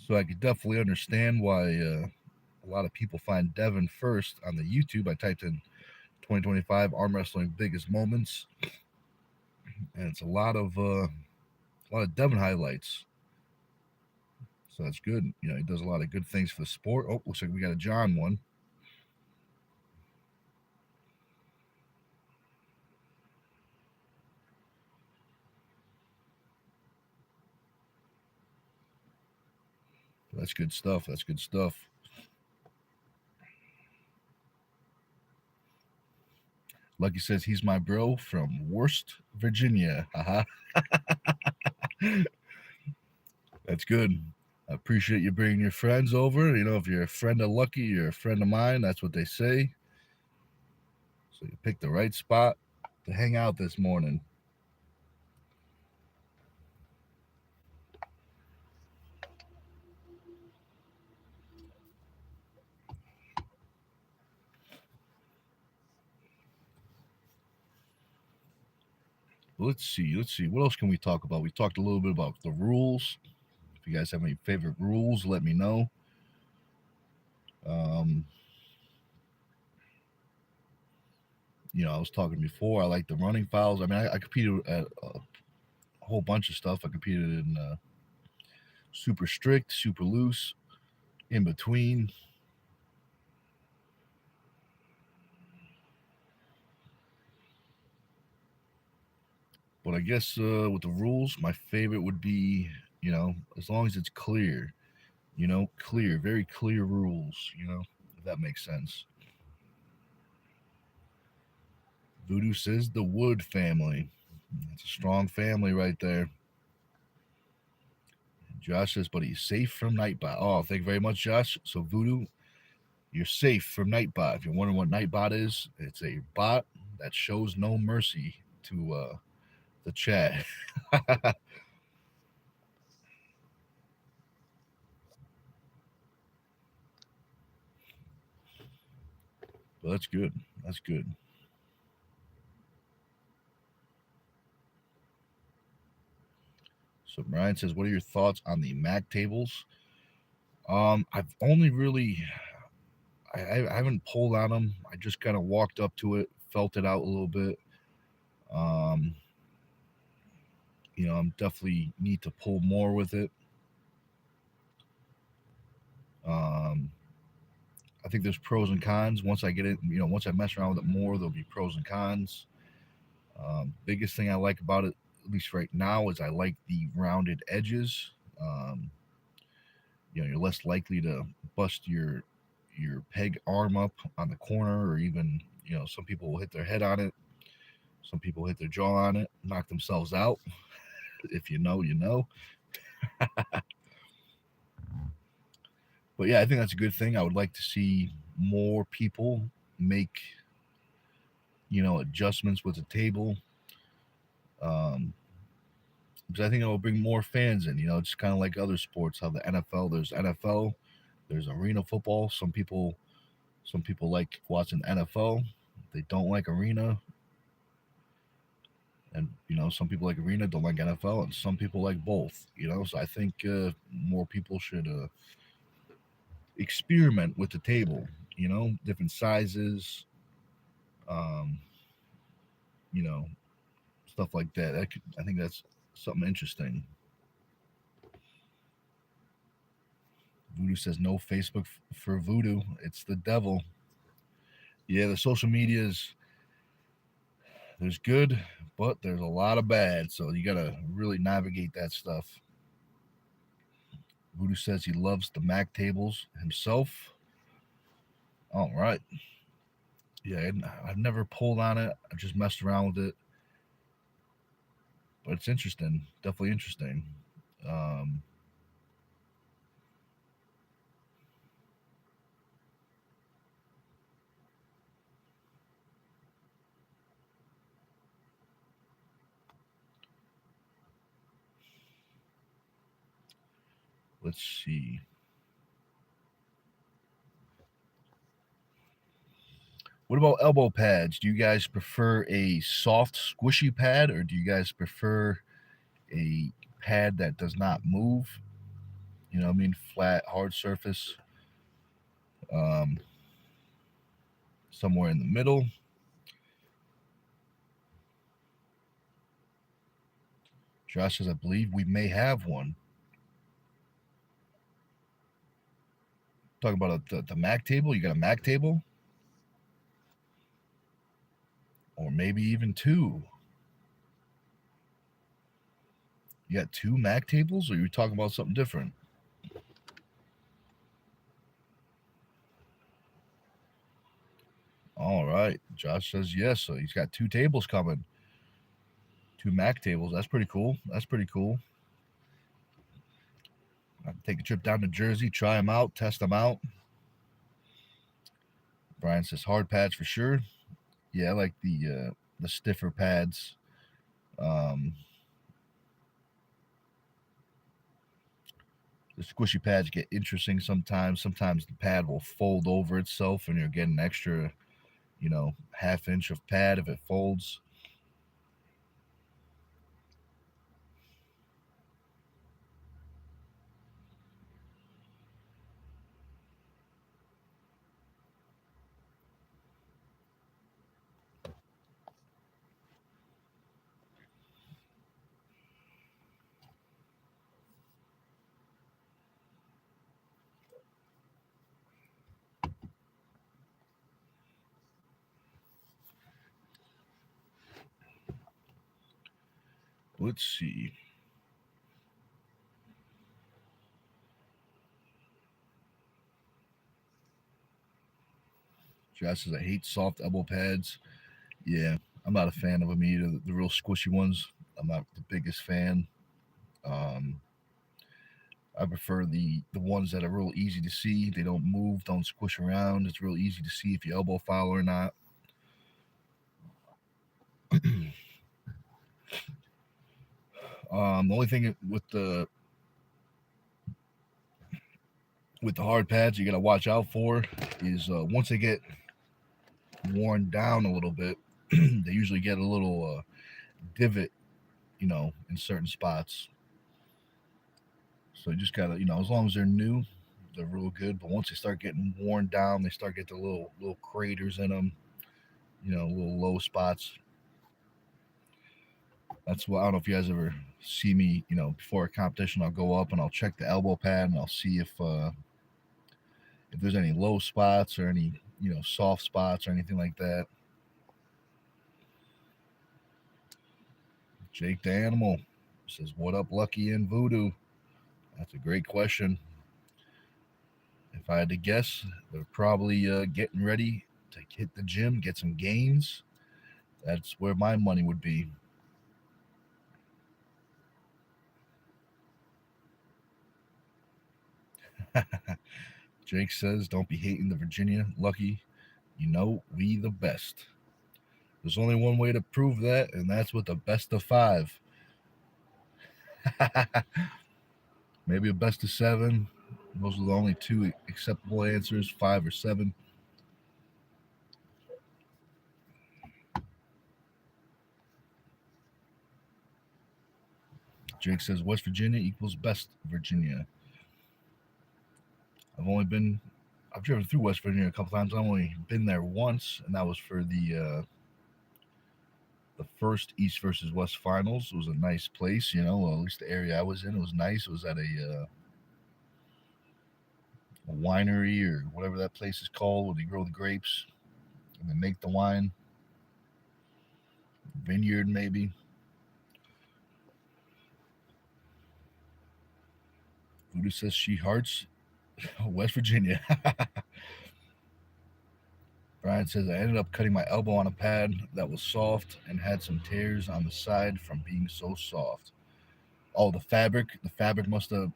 [SPEAKER 1] So I could definitely understand why a lot of people find Devin first on the YouTube. I typed in 2025 arm wrestling biggest moments, and it's a lot of Devin highlights. So that's good. You know, he does a lot of good things for the sport. Oh, looks like we got a John one. That's good stuff. That's good stuff. Lucky says he's my bro from Worst, Virginia. Haha. That's good. I appreciate you bringing your friends over. You know, if you're a friend of Lucky, you're a friend of mine. That's what they say. So you picked the right spot to hang out this morning. Let's see. What else can we talk about? We talked a little bit about the rules. If you guys have any favorite rules, let me know. You know, I was talking before. I like the running fouls. I mean, I competed at a whole bunch of stuff. I competed in super strict, super loose, in between. But I guess with the rules, my favorite would be, you know, as long as it's clear, you know, clear, very clear rules, you know, if that makes sense. Voodoo says the Wood family. It's a strong family right there. Josh says, but he's safe from Nightbot. Oh, thank you very much, Josh. So Voodoo, you're safe from Nightbot. If you're wondering what Nightbot is, it's a bot that shows no mercy to the chat. But that's good. That's good. So Brian says, what are your thoughts on the Mac tables? I've only really, I haven't pulled on them. I just kind of walked up to it, felt it out a little bit. Um, you know, I'm definitely need to pull more with it. I think there's pros and cons. Once I get it, you know, once I mess around with it more, there'll be pros and cons. Biggest thing I like about it, at least right now, is I like the rounded edges. Um, you know, you're less likely to bust your peg arm up on the corner, or even, you know, some people will hit their head on it, some people hit their jaw on it, knock themselves out. If you know, you know. But yeah, I think that's a good thing. I would like to see more people make, you know, adjustments with the table. Because I think it will bring more fans in. You know, it's kind of like other sports. How the NFL, there's arena football. Some people like watching the NFL. They don't like arena, and you know, some people like arena, don't like NFL, and some people like both. You know, so I think more people should experiment with the table. You know, different sizes. Um, you know, stuff like that. I think that's something interesting. Voodoo says no Facebook for Voodoo. It's the devil. Yeah, the social medias, there's good, but there's a lot of bad. So you gotta really navigate that stuff. Voodoo says he loves the Mac tables himself. All right. Yeah, I've never pulled on it. I just messed around with it, but it's interesting. Definitely interesting. Um, let's see. What about elbow pads? Do you guys prefer a soft, squishy pad, or do you guys prefer a pad that does not move? You know, I mean, flat, hard surface. Um, somewhere in the middle. Josh says, I believe we may have one. Talking about the Mac table. You got a Mac table? Or maybe even two. You got two Mac tables, or are you talking about something different? All right. Josh says yes. So he's got two tables coming. Two Mac tables. That's pretty cool. That's pretty cool. I'll take a trip down to Jersey, try them out, test them out. Brian says hard pads for sure. Yeah, I like the stiffer pads. Um, the squishy pads get interesting sometimes. Sometimes the pad will fold over itself, and you're getting an extra, half inch of pad if it folds. Let's see. Josh says I hate soft elbow pads. Yeah, I'm not a fan of them either. The real squishy ones, I'm not the biggest fan. Um, I prefer the ones that are real easy to see. They don't move, don't squish around. It's real easy to see if you elbow foul or not. The only thing with the hard pads you got to watch out for is once they get worn down a little bit, they usually get a little divot, in certain spots. So you just gotta, as long as they're new, they're real good. But once they start getting worn down, they start getting the little craters in them, little low spots. That's why I don't know if you guys ever see me, before a competition, I'll go up and I'll check the elbow pad and I'll see if there's any low spots or any, soft spots or anything like that. Jake the Animal says, "What up, Lucky and Voodoo?" That's a great question. If I had to guess, they're probably getting ready to hit the gym, get some gains. That's where my money would be. Jake says, "Don't be hating the Virginia. Lucky, we the best." There's only one way to prove that, and that's with a best of five. Maybe a best of seven. Those are the only two acceptable answers, 5 or 7. Jake says West Virginia equals best Virginia. I've driven through West Virginia a couple times. I've only been there once, and that was for the first East versus West finals. It was a nice place, at least the area I was in, it was nice. It was at a winery or whatever that place is called, where they grow the grapes and they make the wine. Vineyard, maybe. Voodoo says she hearts West Virginia. Brian says I ended up cutting my elbow on a pad that was soft and had some tears on the side from being so soft. Oh, the fabric. The fabric must have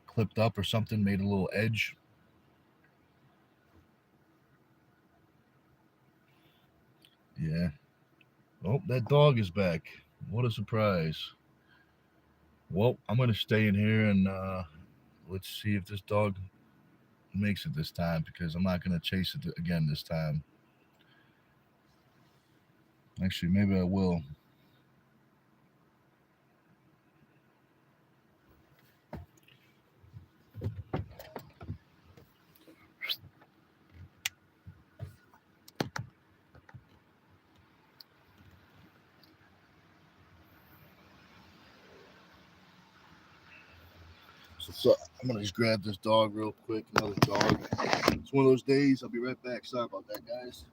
[SPEAKER 1] clipped up or something, made a little edge. Yeah. Oh, that dog is back. What a surprise. Well, I'm going to stay in here and let's see if this dog makes it this time, because I'm not going to chase it again this time. Actually, maybe I will. So I'm gonna just grab this dog real quick. Another dog. It's one of those days. I'll be right back. Sorry about that, guys.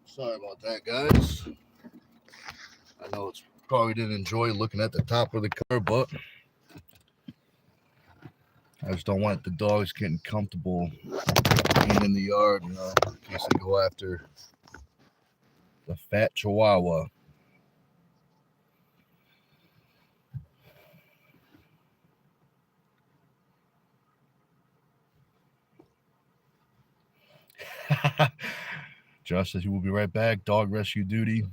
[SPEAKER 1] Sorry about that, guys. I know it's probably didn't enjoy looking at the top of the car, but I just don't want the dogs getting comfortable being in the yard, in case they go after the fat Chihuahua. Josh says he will be right back. Dog rescue duty.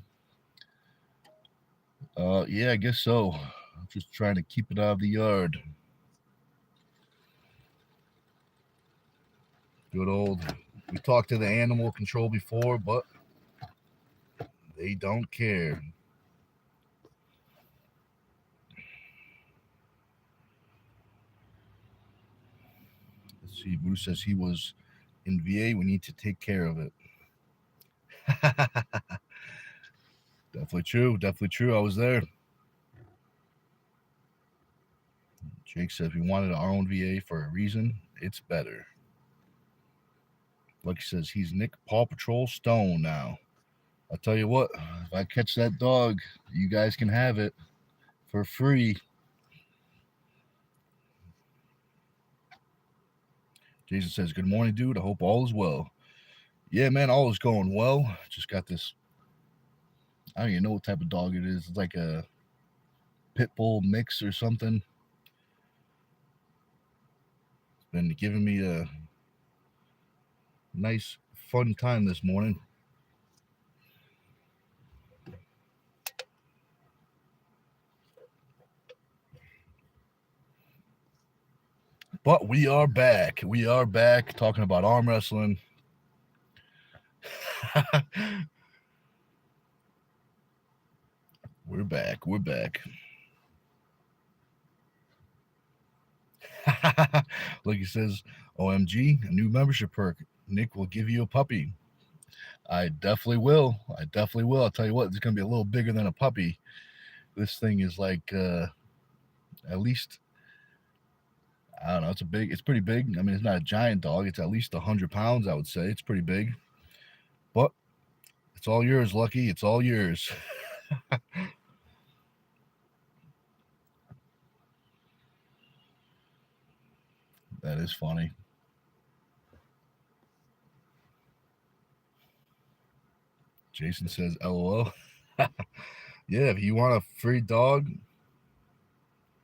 [SPEAKER 1] Yeah, I guess so. I'm just trying to keep it out of the yard. Good old. We talked to the animal control before, but they don't care. Let's see. Bruce says he was in VA. We need to take care of it. Definitely true. Definitely true. I was there. Jake says we wanted our own VA for a reason. It's better. Lucky says he's Nick Paw Patrol Stone now. I'll tell you what, if I catch that dog, you guys can have it for free. Jason says, good morning, dude. I hope all is well. Yeah, man, all is going well. Just got this, I don't even know what type of dog it is. It's like a pit bull mix or something. It's been giving me a nice, fun time this morning. But we are back. We are back talking about arm wrestling. We're back. We're back. Like he says, OMG, a new membership perk. Nick will give you a puppy. I definitely will. I definitely will. I'll tell you what, it's going to be a little bigger than a puppy. This thing is like at least, I don't know, it's pretty big. I mean, it's not a giant dog. It's at least 100 pounds, I would say. It's pretty big. But it's all yours, Lucky. It's all yours. That is funny. Jason says, LOL. Yeah, if you want a free dog,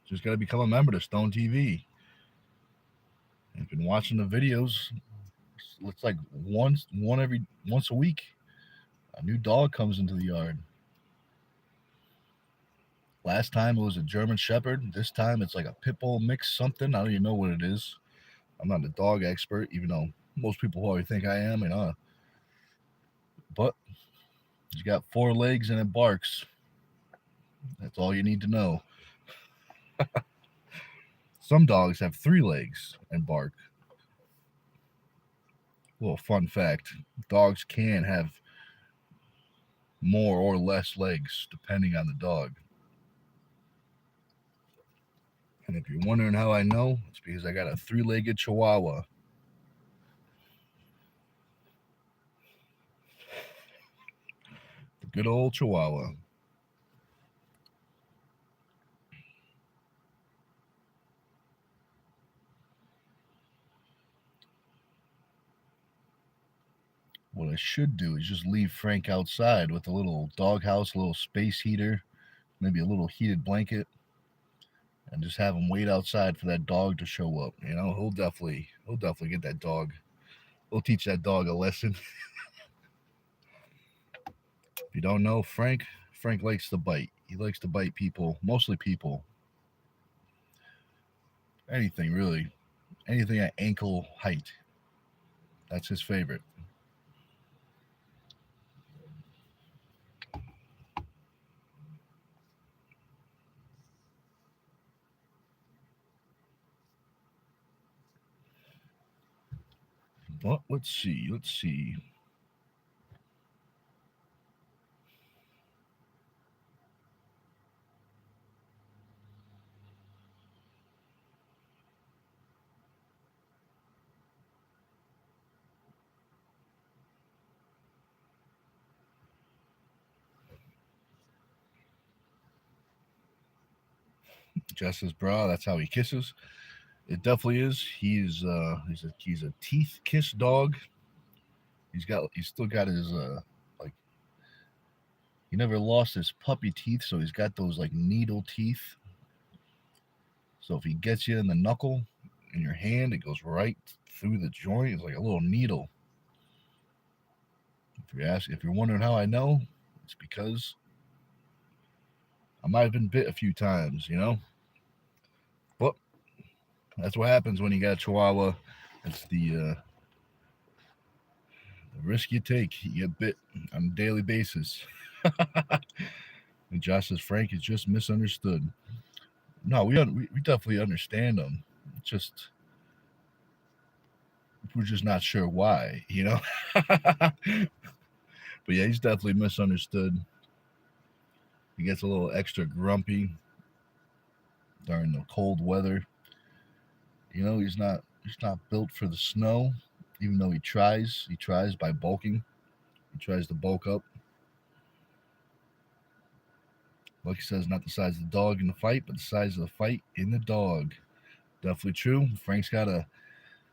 [SPEAKER 1] just got to become a member to STONEtv. I've been watching the videos. It's like once a week, a new dog comes into the yard. Last time it was a German Shepherd. This time it's like a pit bull mix something. I don't even know what it is. I'm not a dog expert, even though most people probably think I am. But he's got 4 legs and it barks. That's all you need to know. Some dogs have 3 legs and bark. Well, fun fact: dogs can have more or less legs depending on the dog. And if you're wondering how I know, it's because I got a 3-legged Chihuahua. The good old Chihuahua. What I should do is just leave Frank outside with a little doghouse, a little space heater, maybe a little heated blanket. and just have him wait outside for that dog to show up. You know, he'll definitely get that dog. He'll teach that dog a lesson. If you don't know, Frank likes to bite. He likes to bite people, mostly people. Anything really, anything at ankle height. That's his favorite. But let's see, let's see. Justice Bra, that's how he kisses. It definitely is. He's a teeth kiss dog. He's still got his like he never lost his puppy teeth, so he's got those like needle teeth. So if he gets you in the knuckle in your hand, it goes right through the joint. It's like a little needle. If you're wondering how I know, it's because I might have been bit a few times, you know. But that's what happens when you got a Chihuahua. It's the risk you take. You get bit on a daily basis. And Josh says Frank is just misunderstood. No, we definitely understand him. It's just we're just not sure why, you know. But yeah, he's definitely misunderstood. He gets a little extra grumpy during the cold weather. You know, he's not built for the snow, even though he tries. He tries by bulking. He tries to bulk up. Like he says, not the size of the dog in the fight, but the size of the fight in the dog. Definitely true. Frank's got a.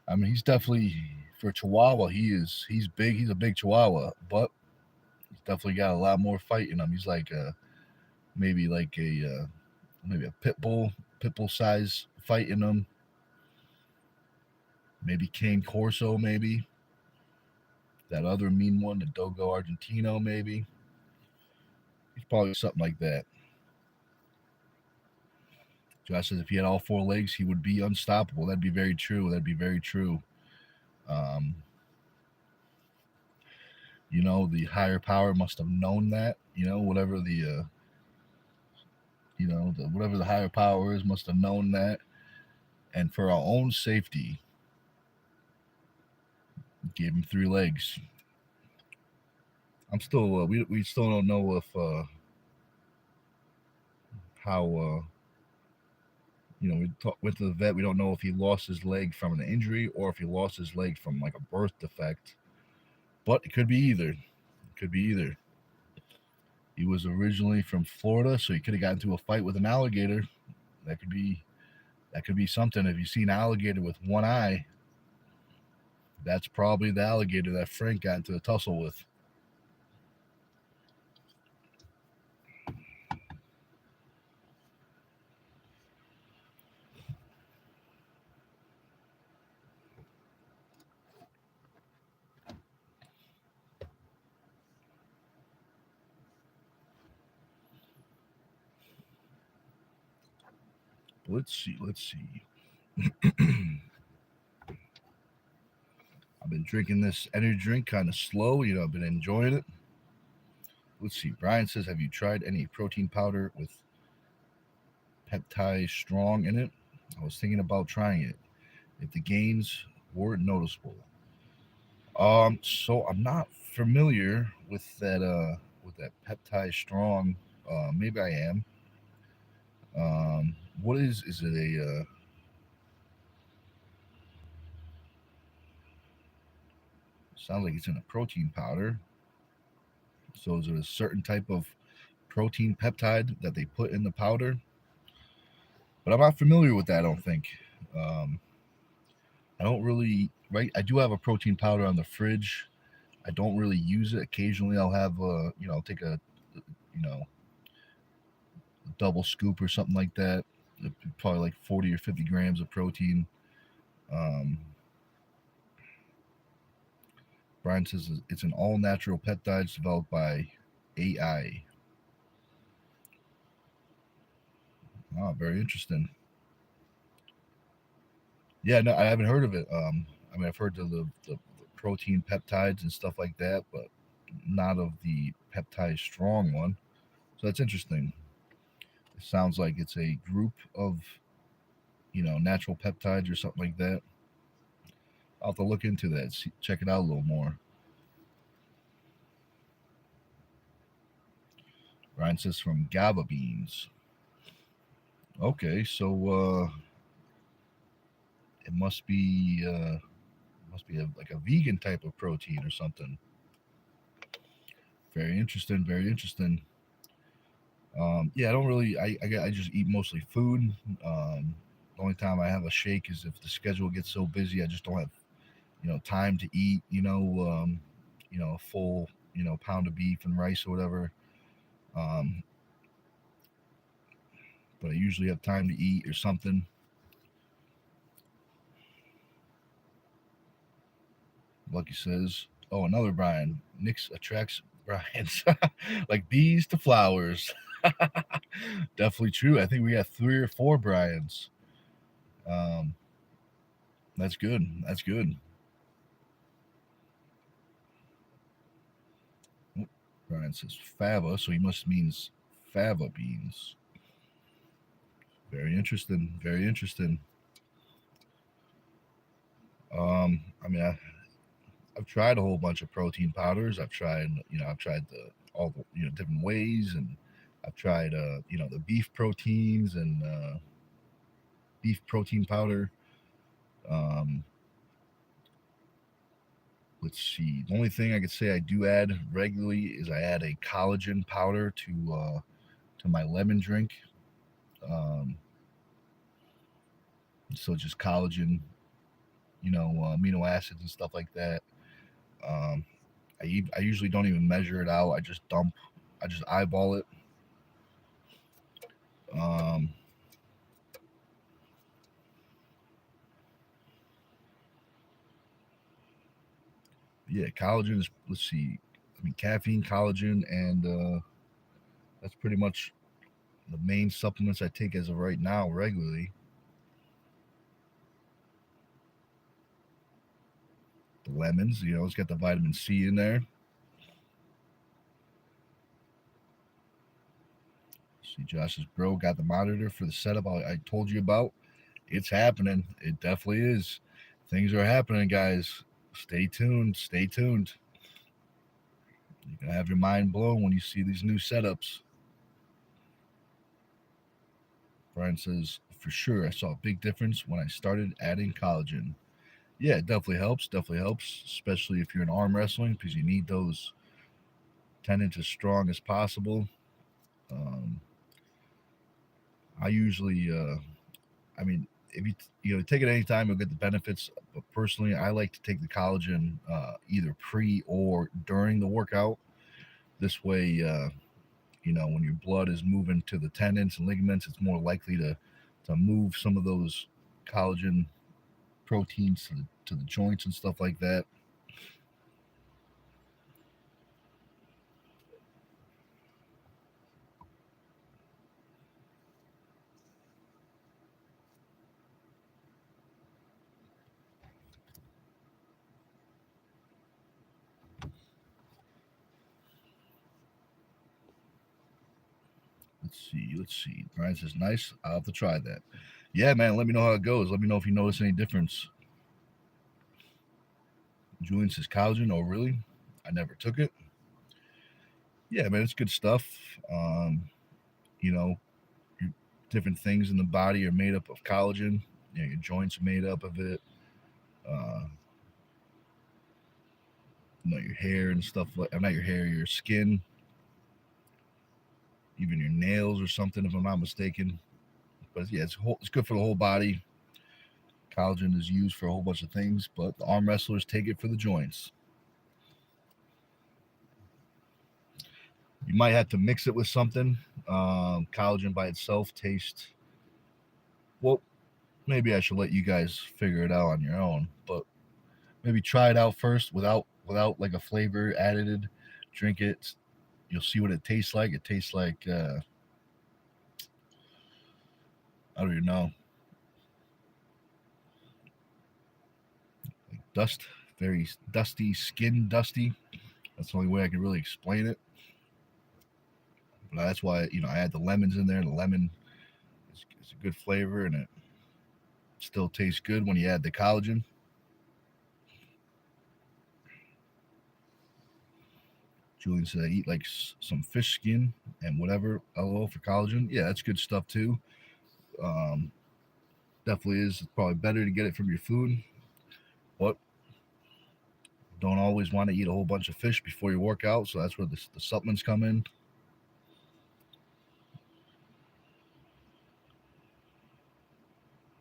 [SPEAKER 1] I mean, he's definitely for Chihuahua. He's big. He's a big Chihuahua, but he's definitely got a lot more fight in him. He's like maybe like maybe a pit bull size fight in him. Maybe Cane Corso, maybe that other mean one, the Dogo Argentino, maybe. He's probably something like that. Josh says if he had all four legs, he would be unstoppable. That'd be very true. That'd be very true. Um, you know, the higher power must have known that. You know, whatever the whatever the higher power is, must have known that. And for our own safety, gave him three legs. I'm still we still don't know if how went to the vet. We don't know if he lost his leg from an injury or if he lost his leg from like a birth defect. But it could be either. It could be either. He was originally from Florida, so he could have got into a fight with an alligator. That could be something. If you see an alligator with one eye, that's probably the alligator that Frank got into a tussle with. Let's see. Let's see. I've been drinking this energy drink kind of slow. You know, I've been enjoying it. Let's see. Brian says, have you tried any protein powder with peptide strong in it? I was thinking about trying it. If the gains were noticeable. So I'm not familiar with that peptide strong. Maybe I am. What is it a sounds like it's in a protein powder. So is it a certain type of protein peptide that they put in the powder? But I'm not familiar with that, I don't think. Um, I don't really right. I do have a protein powder on the fridge. I don't really use it. Occasionally, I'll have I'll take a you know double scoop or something like that. probably like 40 or 50 grams of protein. Um, Brian says it's an all natural peptides developed by AI. Oh, very interesting. Yeah, no, I haven't heard of it. I mean, I've heard of the protein peptides and stuff like that, but not of the peptide strong one. So that's interesting. It sounds like it's a group of natural peptides or something like that. I'll have to look into that, check it out a little more. Ryan says from GABA beans. Okay, so it must be like a vegan type of protein or something. Very interesting. Very interesting. Yeah, I don't really. I just eat mostly food. The only time I have a shake is if the schedule gets so busy, I just don't have time to eat. A full pound of beef and rice or whatever. Um, but I usually have time to eat or something. Lucky says, "Oh, another Brian. Nick's attracts Brian's like bees to flowers." Definitely true. I think we got 3 or 4 Brians. Um, that's good. That's good. Oh, Brian says fava, so he must means fava beans. Very interesting. Very interesting. I mean, I've tried a whole bunch of protein powders. I've tried all the different ways, and I've tried the beef proteins and beef protein powder. Um, let's see. The only thing I could say I do add regularly is I add a collagen powder to my lemon drink. Um, so just collagen, amino acids and stuff like that. Um, I usually don't even measure it out. I just eyeball it. Um, yeah, collagen is, let's see, I mean, caffeine, collagen, and that's pretty much the main supplements I take as of right now regularly. The lemons, it's got the vitamin C in there. See, Josh's bro got the monitor for the setup I told you about. It's happening. It definitely is. Things are happening, guys. Stay tuned. Stay tuned. You're going to have your mind blown when you see these new setups. Brian says, for sure, I saw a big difference when I started adding collagen. Yeah, it definitely helps. Definitely helps, especially if you're in arm wrestling because you need those tendons as strong as possible. Um, I usually, I mean, if you take it anytime, you'll get the benefits. But personally, I like to take the collagen either pre or during the workout. This way, when your blood is moving to the tendons and ligaments, it's more likely to move some of those collagen proteins to the joints and stuff like that. Let's see. Let's see. Brian says, nice. I'll have to try that. Yeah, man. Let me know how it goes. Let me know if you notice any difference. Julian says, collagen. Oh, really? I never took it. Yeah, man. It's good stuff. You know, your different things in the body are made up of collagen. Your joints are made up of it. Uh, your hair and stuff like not your hair, your skin, even your nails or something, if I'm not mistaken. But yeah, it's good for the whole body. Collagen is used for a whole bunch of things, but the arm wrestlers take it for the joints. You might have to mix it with something. Collagen by itself tastes Well, maybe I should let you guys figure it out on your own, but maybe try it out first without like a flavor added. Drink it. You'll see what it tastes like. It tastes like I don't even know, like dust, very dusty, skin dusty. That's the only way I can really explain it. But that's why I add the lemons in there. The lemon is a good flavor, and it still tastes good when you add the collagen. Julian said I eat like some fish skin and whatever. LOL for collagen. Yeah, that's good stuff too. Um, Definitely is. It's probably better to get it from your food, but don't always want to eat a whole bunch of fish before you work out. So that's where the supplements come in.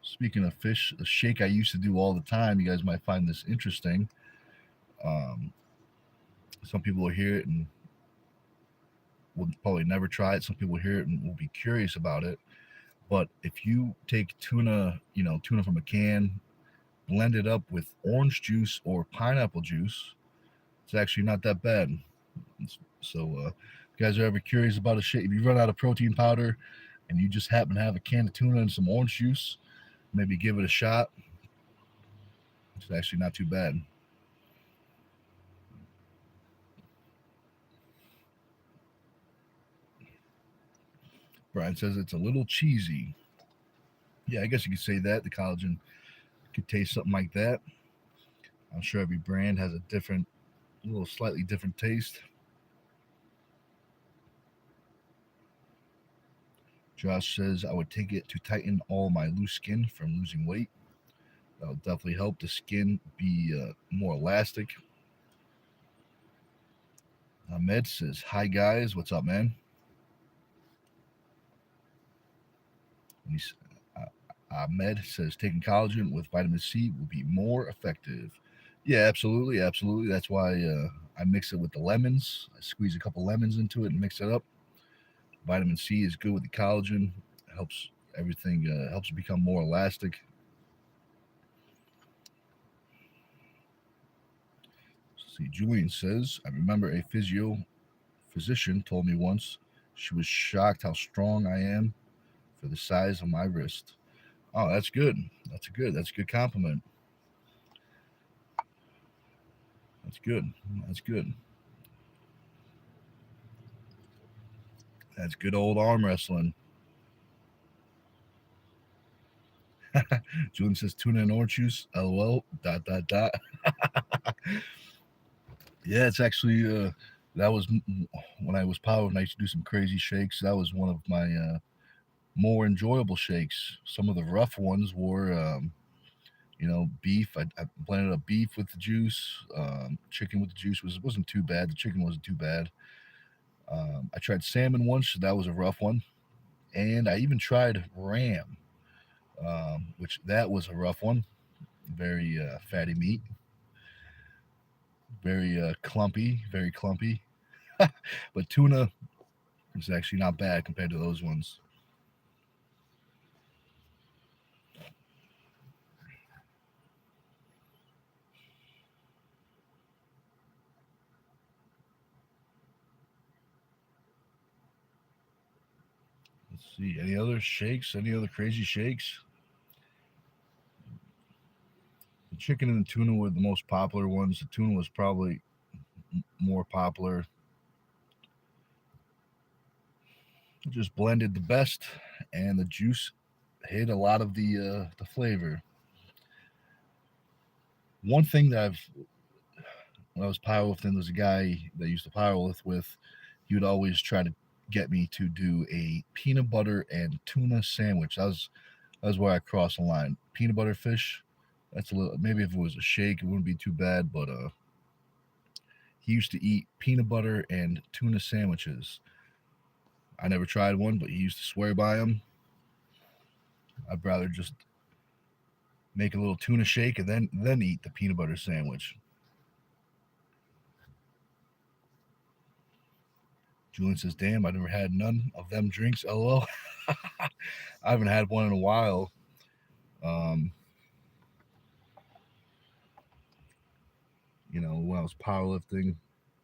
[SPEAKER 1] Speaking of fish, a shake I used to do all the time. You guys might find this interesting. Um, some people will hear it and will probably never try it. Some people hear it and will be curious about it. But if you take tuna, tuna from a can, blend it up with orange juice or pineapple juice, it's actually not that bad. So, if you guys are ever curious about a shake, if you run out of protein powder and you just happen to have a can of tuna and some orange juice, maybe give it a shot. It's actually not too bad. Brian says it's a little cheesy. Yeah, I guess you could say that. The collagen could taste something like that. I'm sure every brand has a little slightly different taste. Josh says I would take it to tighten all my loose skin from losing weight. That'll definitely help the skin be more elastic. Ahmed says, "Hi guys, what's up, man?" And he's, uh, Ahmed says, "Taking collagen with vitamin C will be more effective." Yeah, absolutely, absolutely. That's why I mix it with the lemons. I squeeze a couple lemons into it and mix it up. Vitamin C is good with the collagen. It helps everything. Helps it become more elastic. See, Julian says, I remember a physician told me once she was shocked how strong I am for the size of my wrist. Oh, that's good. That's a good compliment. That's good. That's good. That's good old arm wrestling. Julian says tuna and orange juice. LOL. Dot dot dot. Yeah, it's actually that was when I was powerlifting. I used to do some crazy shakes. That was one of my more enjoyable shakes. Some of the rough ones were, beef. I blended up beef with the juice. Chicken with the juice wasn't too bad. The chicken wasn't too bad. I tried salmon once. So that was a rough one, and I even tried ram, which that was a rough one. Very fatty meat, very clumpy, very clumpy. But tuna is actually not bad compared to those ones. Let's see. Any other shakes? Any other crazy shakes? The chicken and the tuna were the most popular ones. The tuna was probably more popular. It just blended the best, and the juice hid a lot of the flavor. One thing that when I was powerlifting, there's a guy that I used to powerlift with. He would always try to get me to do a peanut butter and tuna sandwich. That was where I crossed the line. Peanut butter fish. That's a little. Maybe if it was a shake, it wouldn't be too bad. But he used to eat peanut butter and tuna sandwiches. I never tried one, but he used to swear by them. I'd rather just make a little tuna shake and then eat the peanut butter sandwich. Julian says, "Damn, I never had none of them drinks." LOL. I haven't had one in a while. Um, when I was powerlifting,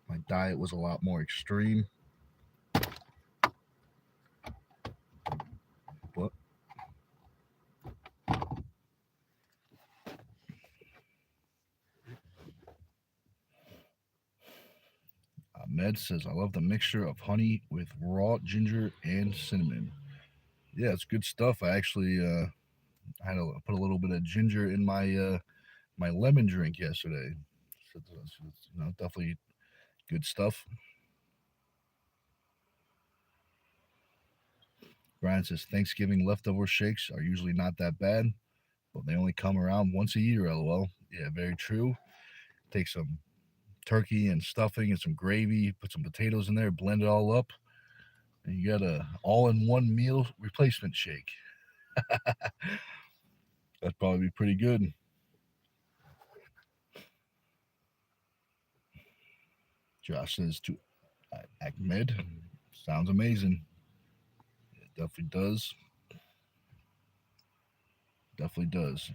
[SPEAKER 1] my diet was a lot more extreme. But Med says, I love the mixture of honey with raw ginger and cinnamon. Yeah, it's good stuff. I actually had to put a little bit of ginger in my lemon drink yesterday. So it's, definitely good stuff. Brian says Thanksgiving leftover shakes are usually not that bad, but they only come around once a year. LOL. Yeah, very true. Take some turkey and stuffing and some gravy, put some potatoes in there, blend it all up, and you got a all-in-one meal replacement shake. That'd probably be pretty good. Josh says to Ahmed, sounds amazing. It definitely does. Definitely does.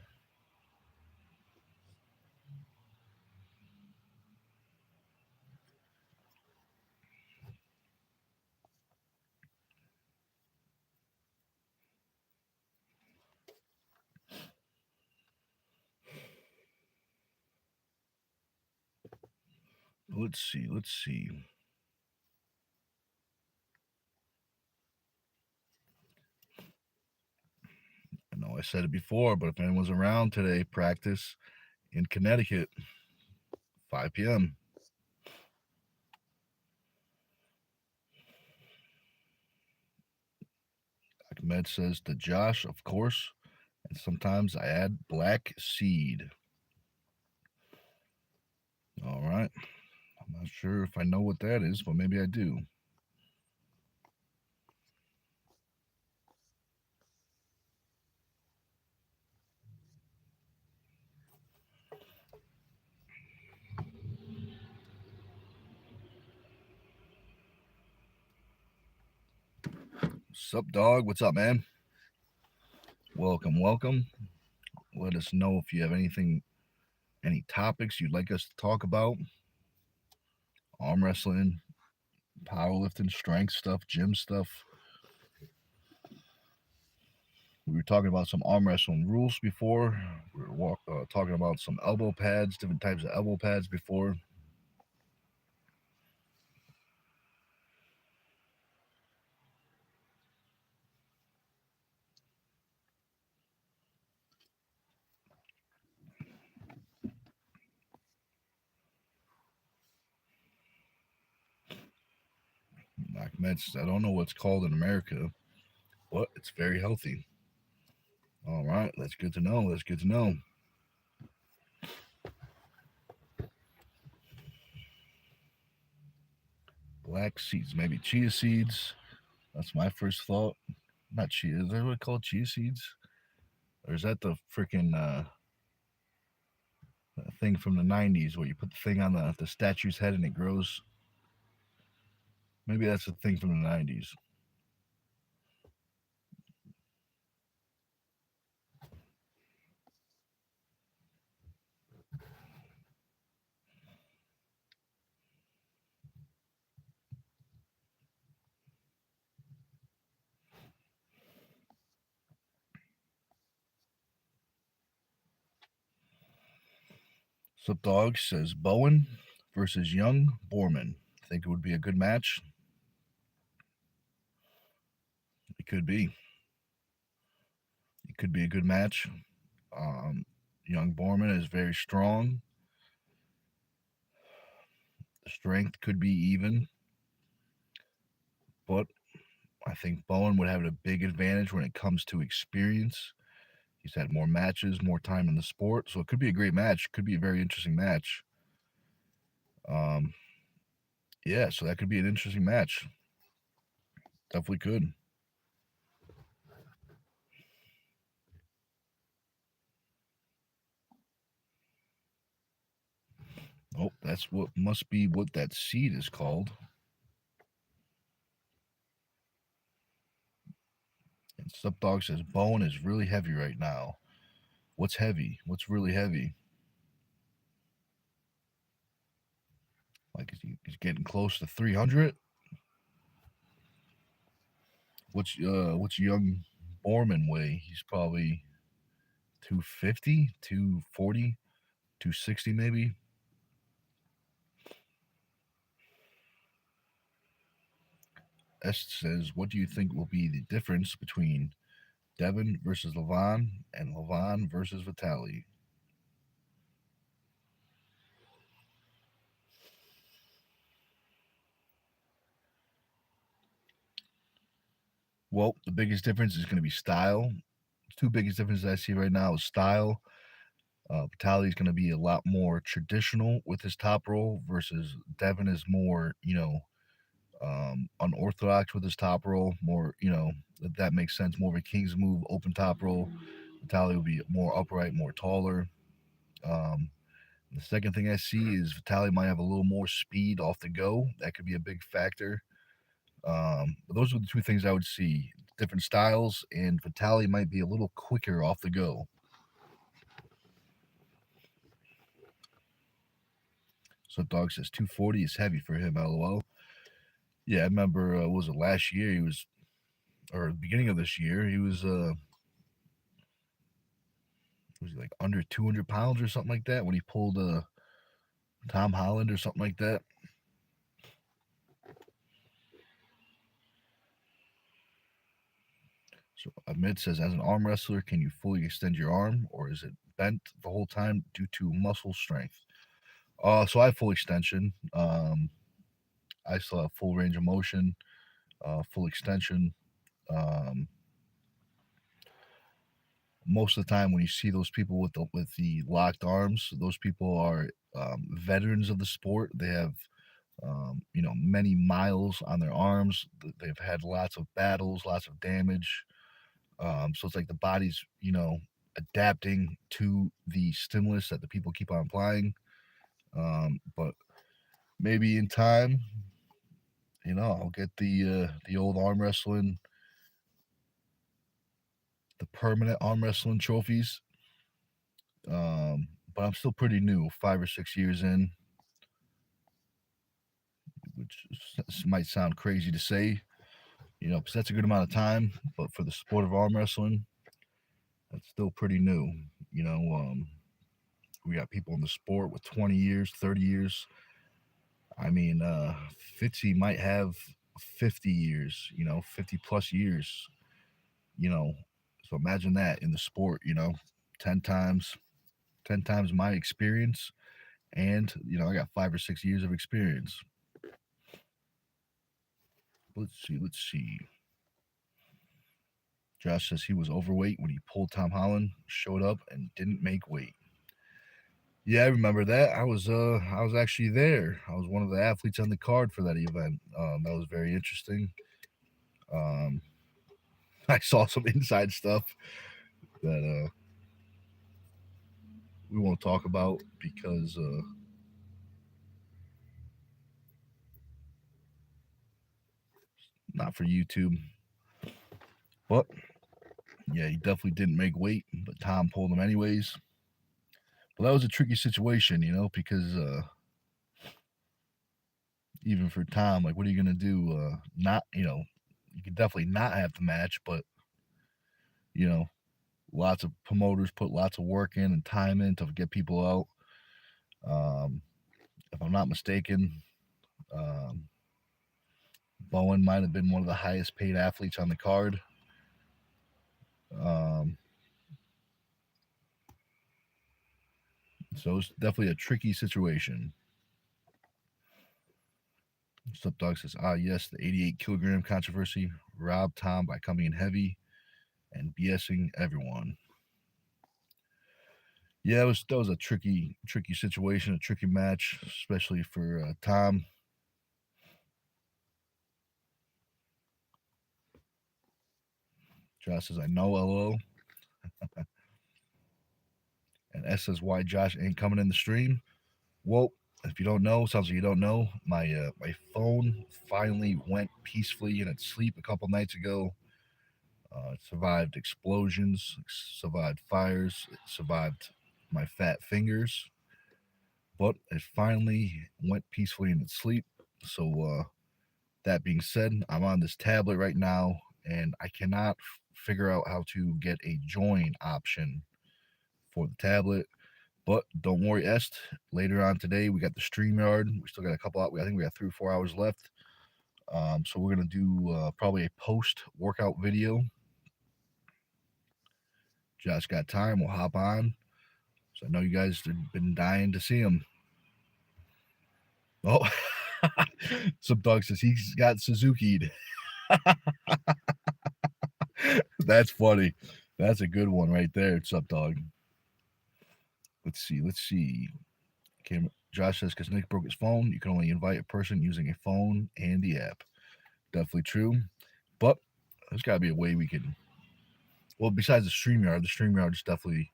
[SPEAKER 1] Let's see. Let's see. I know I said it before, but if anyone's around today, practice in Connecticut, 5 p.m. Ahmed says to Josh, of course, and sometimes I add black seed. All right. I'm not sure if I know what that is, but maybe I do. Sup, dog? What's up, man? Welcome, welcome. Let us know if you have any topics you'd like us to talk about. Arm wrestling, powerlifting, strength stuff, gym stuff. We were talking about some arm wrestling rules before. We were talking about some elbow pads, different types of elbow pads before. Ahmed says, I don't know what's called in America, but it's very healthy. All right, that's good to know. That's good to know. Black seeds, maybe chia seeds. That's my first thought. Not chia. Is that what called chia seeds? Or is that the freaking thing from the 90s where you put the thing on the statue's head and it grows? Maybe that's the thing from the 90s. Sup Dog says Bowen versus Young Borman. Think it would be a good match? It could be. It could be a good match. Young Borman is very strong. The strength could be even, but I think Bowen would have a big advantage when it comes to experience. He's had more matches, more time in the sport, so it could be a great match. Could be a very interesting match. Um, yeah, so that could be an interesting match. Definitely could. Oh, that's what must be what that seed is called. And Dog says Bowen is really heavy right now. What's heavy? What's really heavy? Like he's getting close to 300. What's young Borman weigh? He's probably 250, 240, 260 maybe. S says, what do you think will be the difference between Devin versus Levon and Levon versus Vitaly? Well, the biggest difference is going to be style. The two biggest differences I see right now is style. Vitaly is going to be a lot more traditional with his top roll versus Devin is more, unorthodox with his top roll. More, if that makes sense. More of a king's move, open top roll. Vitaly will be more upright, more taller. Um, the second thing I see is Vitaly might have a little more speed off the go. That could be a big factor. But those are the two things I would see. Different styles, and Vitaly might be a little quicker off the go. So Dog says 240 is heavy for him, lol. Yeah, I remember, was it last year? He was, or the beginning of this year, he was he like under 200 pounds or something like that when he pulled Tom Holland or something like that. So Ahmed says, as an arm wrestler, can you fully extend your arm, or is it bent the whole time due to muscle strength? So I have full extension. I still have full range of motion, full extension. Um, most of the time, when you see those people with the locked arms, those people are veterans of the sport. They have many miles on their arms. They've had lots of battles, lots of damage. So it's like the body's adapting to the stimulus that the people keep on applying. But maybe in time, I'll get the old arm wrestling, the permanent arm wrestling trophies. But I'm still pretty new, 5 or 6 years in, which might sound crazy to say, because that's a good amount of time. But for the sport of arm wrestling, that's still pretty new. We got people in the sport with 20 years, 30 years. I mean, Fitzy might have 50 years, 50 plus years, you know. So imagine that in the sport, 10 times, 10 times my experience. And, I got 5 or 6 years of experience. Let's see. Josh says he was overweight when he pulled Tom Holland, showed up and didn't make weight. Yeah, I remember that. I was actually there. I was one of the athletes on the card for that event. That was very interesting. Um, I saw some inside stuff that we won't talk about because not for YouTube. But yeah, he definitely didn't make weight, but Tom pulled him anyways. But that was a tricky situation, because even for Tom, like, what are you gonna do? Not, you could definitely not have the match, but you know, lots of promoters put lots of work in and time in to get people out. If I'm not mistaken, um, Bowen might have been one of the highest paid athletes on the card. Um, so it's definitely a tricky situation. Sup Dog says, yes, the 88 kilogram controversy robbed Tom by coming in heavy and BSing everyone. Yeah, that was a tricky situation, a tricky match, especially for Tom. Josh says, I know, LO. And S says, why Josh ain't coming in the stream? Well, if you don't know, sounds like you don't know, my phone finally went peacefully in its sleep a couple nights ago. It survived explosions, survived fires, it survived my fat fingers, but it finally went peacefully into sleep. So, that being said, I'm on this tablet right now, and I cannot figure out how to get a join option for the tablet. But don't worry, Est. Later on today, we got the StreamYard. We still got a couple out. I think we got 3 or 4 hours left. So we're gonna do probably a post workout video. Josh got time. We'll hop on. So I know you guys have been dying to see him. Oh, some dog says he's got Suzuki'd. That's funny. That's a good one right there. What's up, dog? Let's see. Josh says, because Nick broke his phone, you can only invite a person using a phone and the app. Definitely true. But there's got to be a way we can. Well, besides the StreamYard is definitely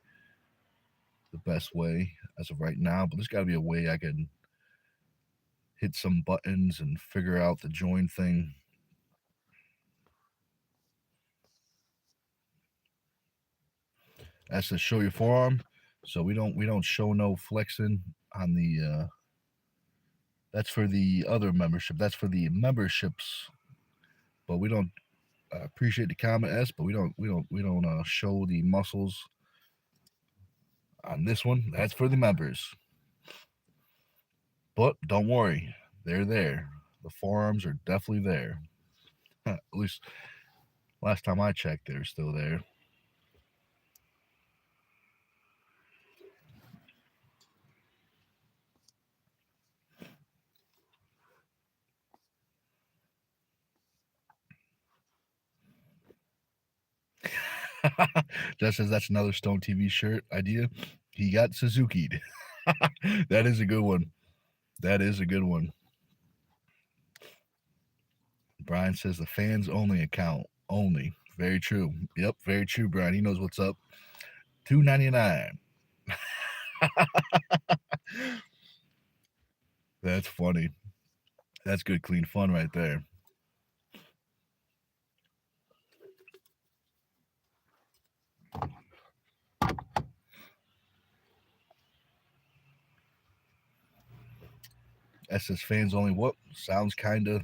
[SPEAKER 1] the best way as of right now. But there's got to be a way I can hit some buttons and figure out the join thing. That's to show your forearm. So we don't show no flexing on the. That's for the other membership. That's for the memberships. But we don't appreciate the comment, S. But we don't show the muscles on this one. That's for the members. But don't worry, they're there. The forearms are definitely there. At least last time I checked, they're still there. Just says that's another Stone TV shirt idea. He got Suzuki'd. That is a good one. That is a good one. Brian says the fans only account. Only. Very true. Yep, very true, Brian. He knows what's up. $2.99. That's funny. That's good, clean fun right there. SS fans only. What? Sounds kind of.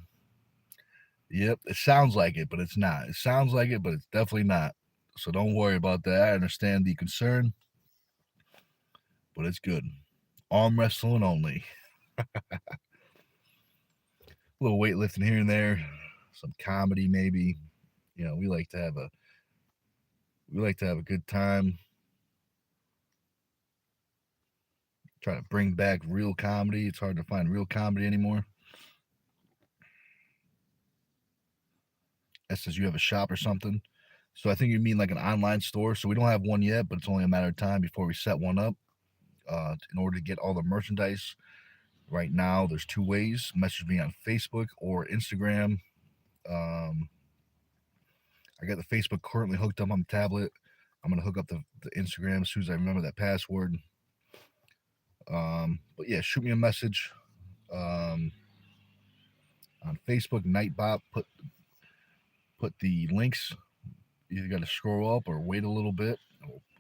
[SPEAKER 1] Yep, it sounds like it, but it's not. It sounds like it, but it's definitely not. So don't worry about that. I understand the concern, but it's good. Arm wrestling only. A little weightlifting here and there, some comedy maybe. You know, we like to have a good time. Try to bring back real comedy. It's hard to find real comedy anymore. That says you have a shop or something. So I think you mean like an online store. So we don't have one yet, but it's only a matter of time before we set one up. In order to get all the merchandise, right now there's 2 ways: message me on Facebook or Instagram. I got the Facebook currently hooked up on the tablet. I'm gonna hook up the Instagram as soon as I remember that password. But yeah, shoot me a message on Facebook. Nightbot, put the links. You either got to scroll up or wait a little bit.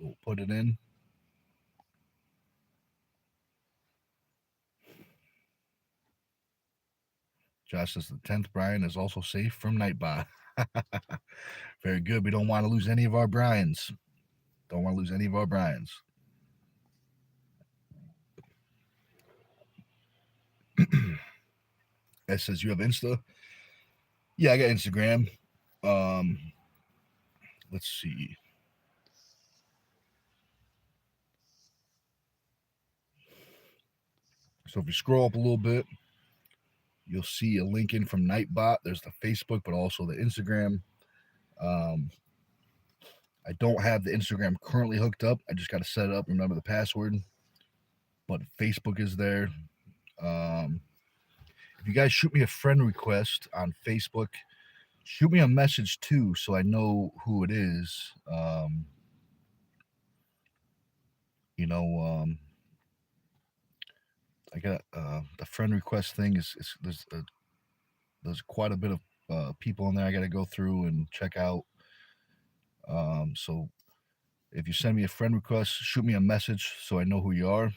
[SPEAKER 1] We'll put it in. Josh says the 10th Brian is also safe from Nightbot. Very good. We don't want to lose any of our Brians. Don't want to lose any of our Brians. It says you have Insta. Yeah, I got Instagram. Let's see. So if you scroll up a little bit, you'll see a link in from Nightbot. There's the Facebook, but also the Instagram. I don't have the Instagram currently hooked up. I just got to set it up, remember the password. But Facebook is there. If you guys shoot me a friend request on Facebook, shoot me a message too, so I know who it is. I got the friend request thing is there's quite a bit of people in there I got to go through and check out. So if you send me a friend request, shoot me a message so I know who you are.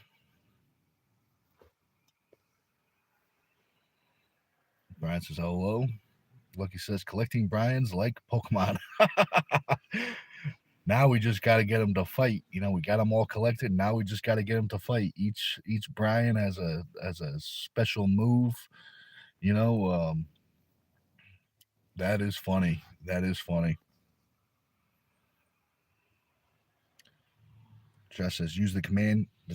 [SPEAKER 1] Brian says hello. Lucky says collecting Brian's like Pokemon. Now we just got to get them to fight. You know, we got them all collected. Now we just got to get them to fight. Each Brian has a special move. You know, that is funny. That is funny. Josh says use the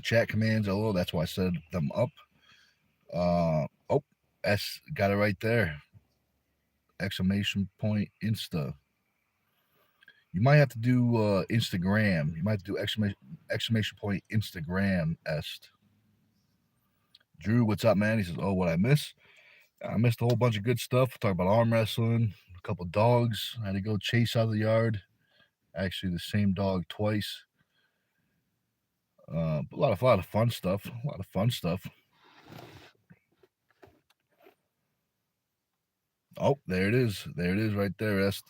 [SPEAKER 1] chat commands. Oh, that's why I set them up. Oh, S got it right there. Exclamation point Insta. You might have to do Instagram. You might have to do exclamation point Instagram est. Drew, what's up, man? He says, oh, what I miss? I missed a whole bunch of good stuff. Talk about arm wrestling, a couple dogs. I had to go chase out of the yard. Actually, the same dog twice. A lot of fun stuff. A lot of fun stuff. Oh, there it is. There it is right there, Est.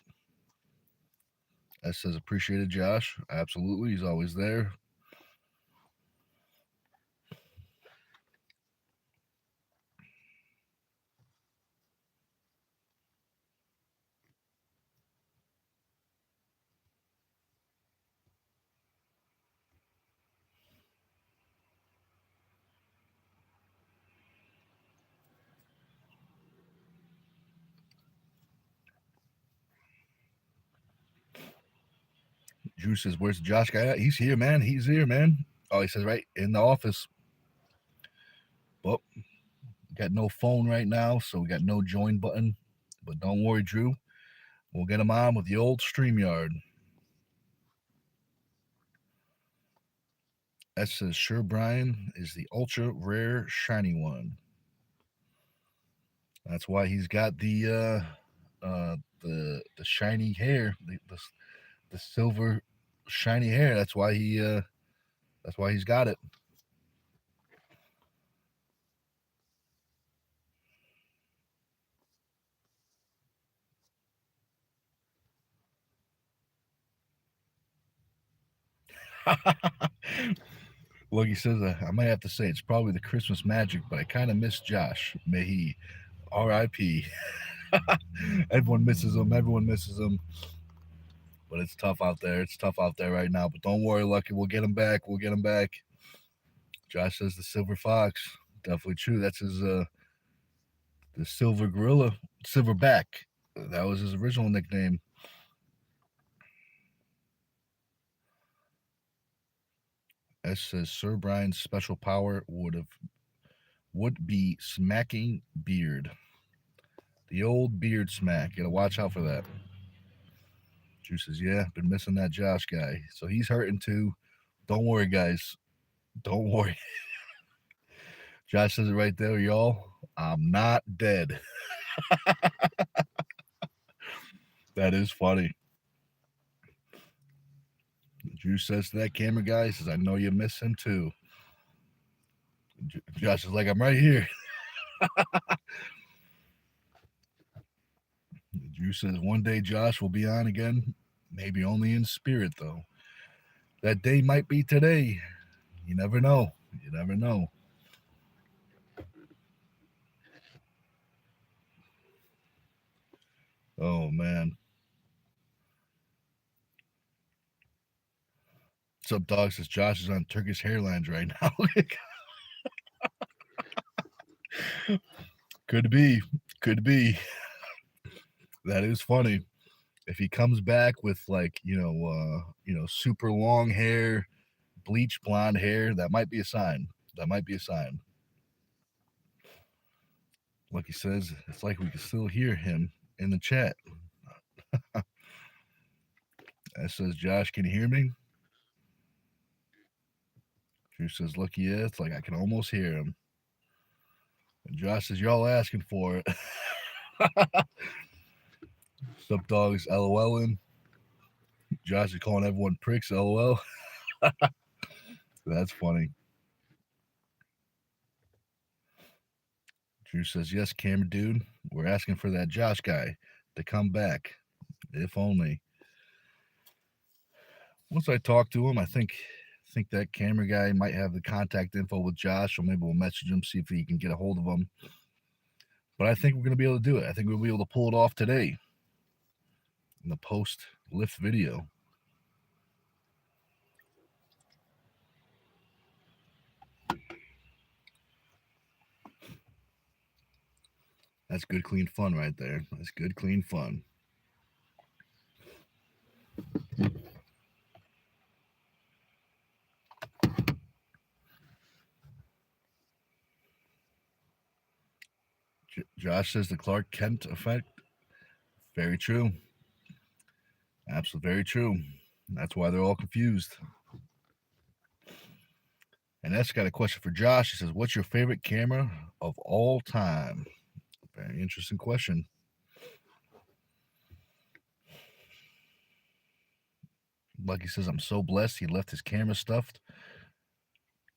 [SPEAKER 1] S says, appreciated, Josh. Absolutely. He's always there. Drew says, where's the Josh guy at? He's here, man. He's here, man. Oh, he says, right in the office. Well, got no phone right now, so we got no join button. But don't worry, Drew. We'll get him on with the old StreamYard. S says, sure, Brian is the ultra rare shiny one. That's why he's got the shiny hair, the silver shiny hair. That's why he's got it. Look, he says, I might have to say it's probably the Christmas magic, but I kind of miss Josh. May he R.I.P. Everyone misses him. Everyone misses him. But it's tough out there. It's tough out there right now. But don't worry, Lucky. We'll get him back. We'll get him back. Josh says the silver fox. Definitely true. That's his the silver gorilla, silverback. That was his original nickname. S says Sir Brian's special power would be smacking beard. The old beard smack. Gotta watch out for that. Drew says, yeah, been missing that Josh guy. So he's hurting too. Don't worry, guys. Don't worry. Josh says it right there, y'all. I'm not dead. That is funny. Drew says to that camera guy, he says, I know you miss him too. Josh is like, I'm right here. Drew says, one day Josh will be on again. Maybe only in spirit, though. That day might be today. You never know. You never know. Oh, man. What's up, dog? Says Josh is on Turkish Airlines right now. Could be. Could be. That is funny. If he comes back with like, super long hair, bleach blonde hair, that might be a sign. That might be a sign. Like he says, it's like we can still hear him in the chat. That says, Josh, can you hear me? Drew says, look, yeah, it's like I can almost hear him. And Josh says, y'all asking for it. Sup dogs, LOLing. Josh is calling everyone pricks, LOL. That's funny. Drew says, yes, camera dude. We're asking for that Josh guy to come back. If only. once I talk to him, I think that camera guy might have the contact info with Josh, or maybe we'll message him, see if he can get a hold of him. But I think we're gonna be able to do it. I think we'll be able to pull it off today in the post lift video. That's good, clean fun right there. That's good, clean fun. Josh says the Clark Kent effect. Very true. Absolutely very true. That's why they're all confused. And that's got a question for Josh. He says, "What's your favorite camera of all time?" Very interesting question. Lucky says, "I'm so blessed he left his camera stuffed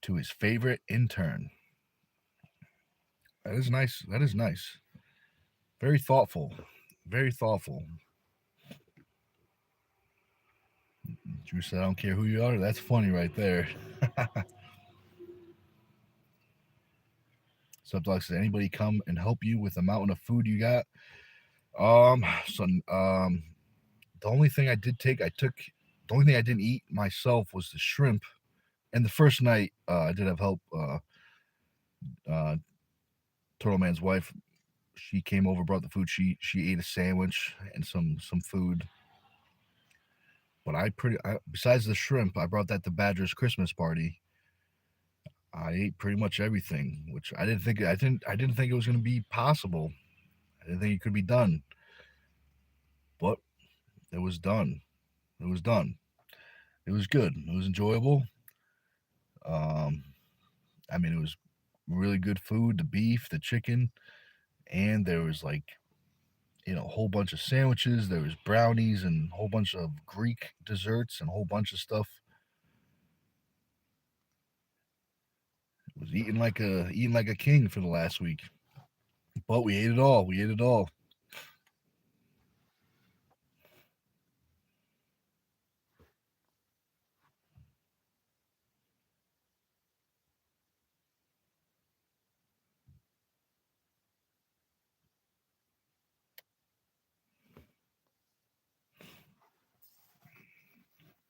[SPEAKER 1] to his favorite intern." That is nice. That is nice. Very thoughtful. Very thoughtful. Drew said, "I don't care who you are." That's funny right there. Subdog says, "Anybody come and help you with the mountain of food you got?" So the only thing I did take, the only thing I didn't eat myself was the shrimp. And the first night, I did have help. Turtle Man's wife, she came over, brought the food. She ate a sandwich and some food. But besides the shrimp, I brought that to Badger's Christmas party. I ate pretty much everything, which I didn't think it was going to be possible. I didn't think it could be done, but it was done. It was done. It was good. It was enjoyable. Um, I mean, it was really good food. The beef, the chicken, and there was like a whole bunch of sandwiches. There was brownies and a whole bunch of Greek desserts and a whole bunch of stuff. It was eating like a king for the last week. But we ate it all. We ate it all.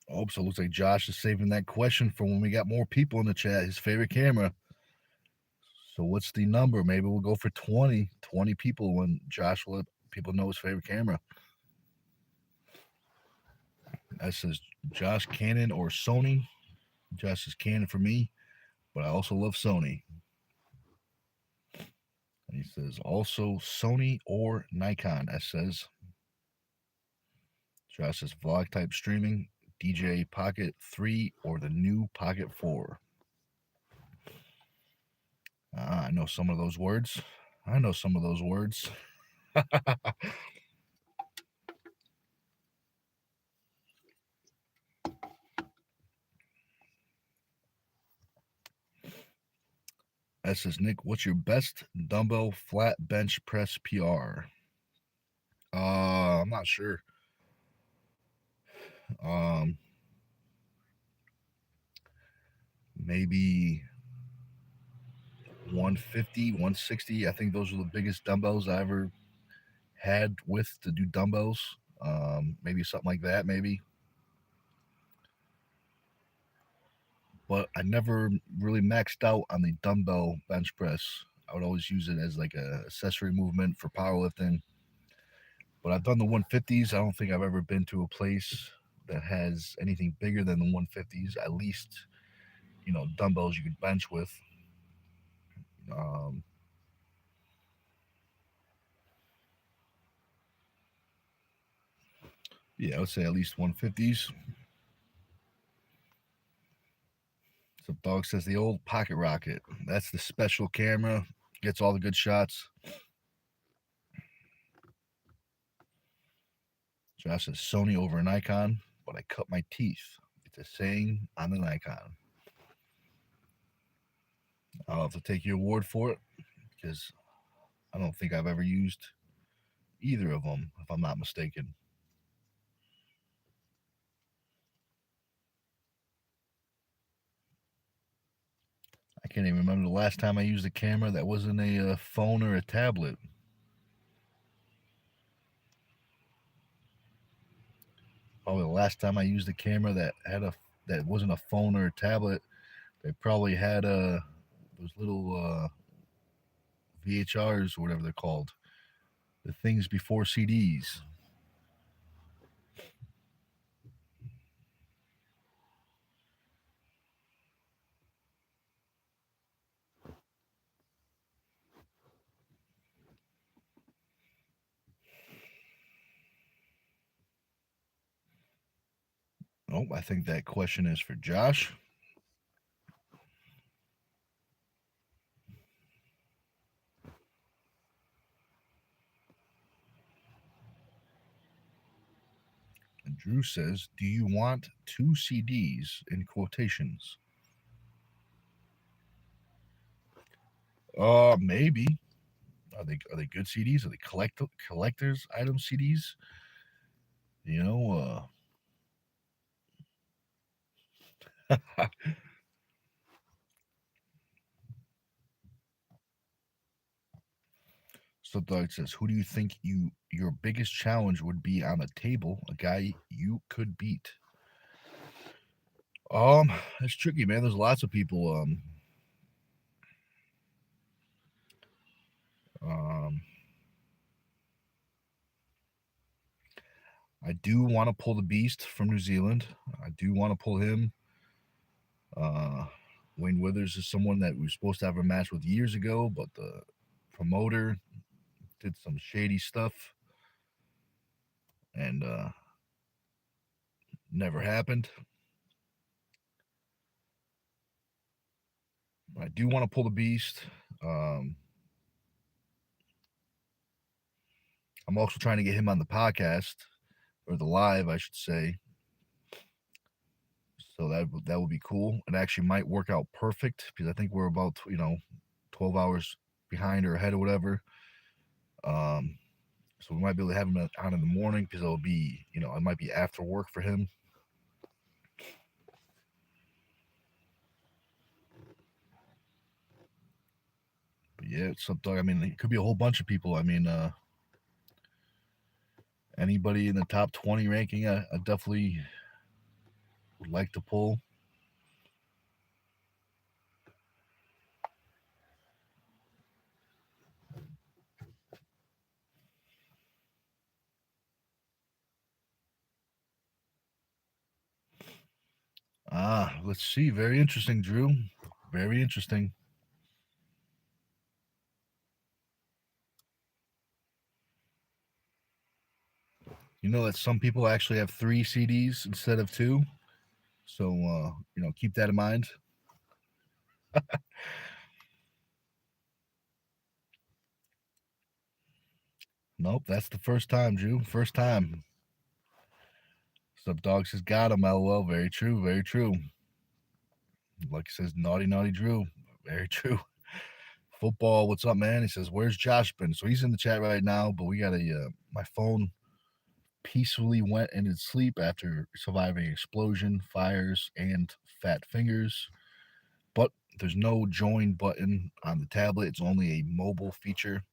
[SPEAKER 1] Oh, so it looks like Josh is saving that question for when we got more people in the chat. His favorite camera. So what's the number? Maybe we'll go for 20 people when Josh will let people know his favorite camera. That says Josh, Canon or Sony. Josh is Canon for me, but I also love Sony. And he says also Sony or Nikon. That says Josh says vlog type streaming, DJ Pocket 3 or the new Pocket 4. I know some of those words. I know some of those words. That says, Nick, what's your best dumbbell flat bench press PR? I'm not sure. Maybe 150, 160. I think those are the biggest dumbbells I ever had with to do dumbbells. Maybe something like that, maybe. But I never really maxed out on the dumbbell bench press. I would always use it as like a accessory movement for powerlifting. But I've done the 150s. I don't think I've ever been to a place that has anything bigger than the 150s. At least, dumbbells you could bench with. Um, yeah, I would say at least 150s. So Dog says the old pocket rocket. That's the special camera. Gets all the good shots. Josh says Sony over Nikon, but I cut my teeth. It's a saying on the Nikon. I'll have to take your word for it because I don't think I've ever used either of them, if I'm not mistaken. can't even remember the last time I used a camera that wasn't a phone or a tablet. Probably the last time I used a camera that wasn't a phone or a tablet, they probably had those little VHRs or whatever they're called, the things before CDs. Oh, I think that question is for Josh. And Drew says, "Do you want 2 CDs in quotations?" Maybe. Are they good CDs? Are they collectors item CDs? You know, Subdog says, "Who do you think your biggest challenge would be on the table? A guy you could beat?" It's tricky, man. There's lots of people. Um, I do want to pull the Beast from New Zealand. I do want to pull him. Uh, Wayne Withers is someone that we were supposed to have a match with years ago, but the promoter did some shady stuff and never happened. I do want to pull the Beast. Um, I'm also trying to get him on the podcast or the live, I should say. So that would be cool. It actually might work out perfect because I think we're about 12 hours behind or ahead or whatever. So we might be able to have him on in the morning because it'll be it might be after work for him. But yeah, it's something. I mean, it could be a whole bunch of people. I mean, anybody in the top 20 ranking, I definitely would like to pull. Let's see. Very interesting, Drew. Very interesting. You know that some people actually have 3 CDs instead of 2. So keep that in mind. Nope, that's the first time, Drew. First time. Sub Dog says, "Got him, LOL." Very true, very true. Like he says, naughty, naughty Drew. Very true. Football, what's up, man? He says, "Where's Josh been?" So he's in the chat right now, but we got my phone peacefully went into sleep after surviving explosion, fires, and fat fingers. But there's no join button on the tablet. It's only a mobile feature.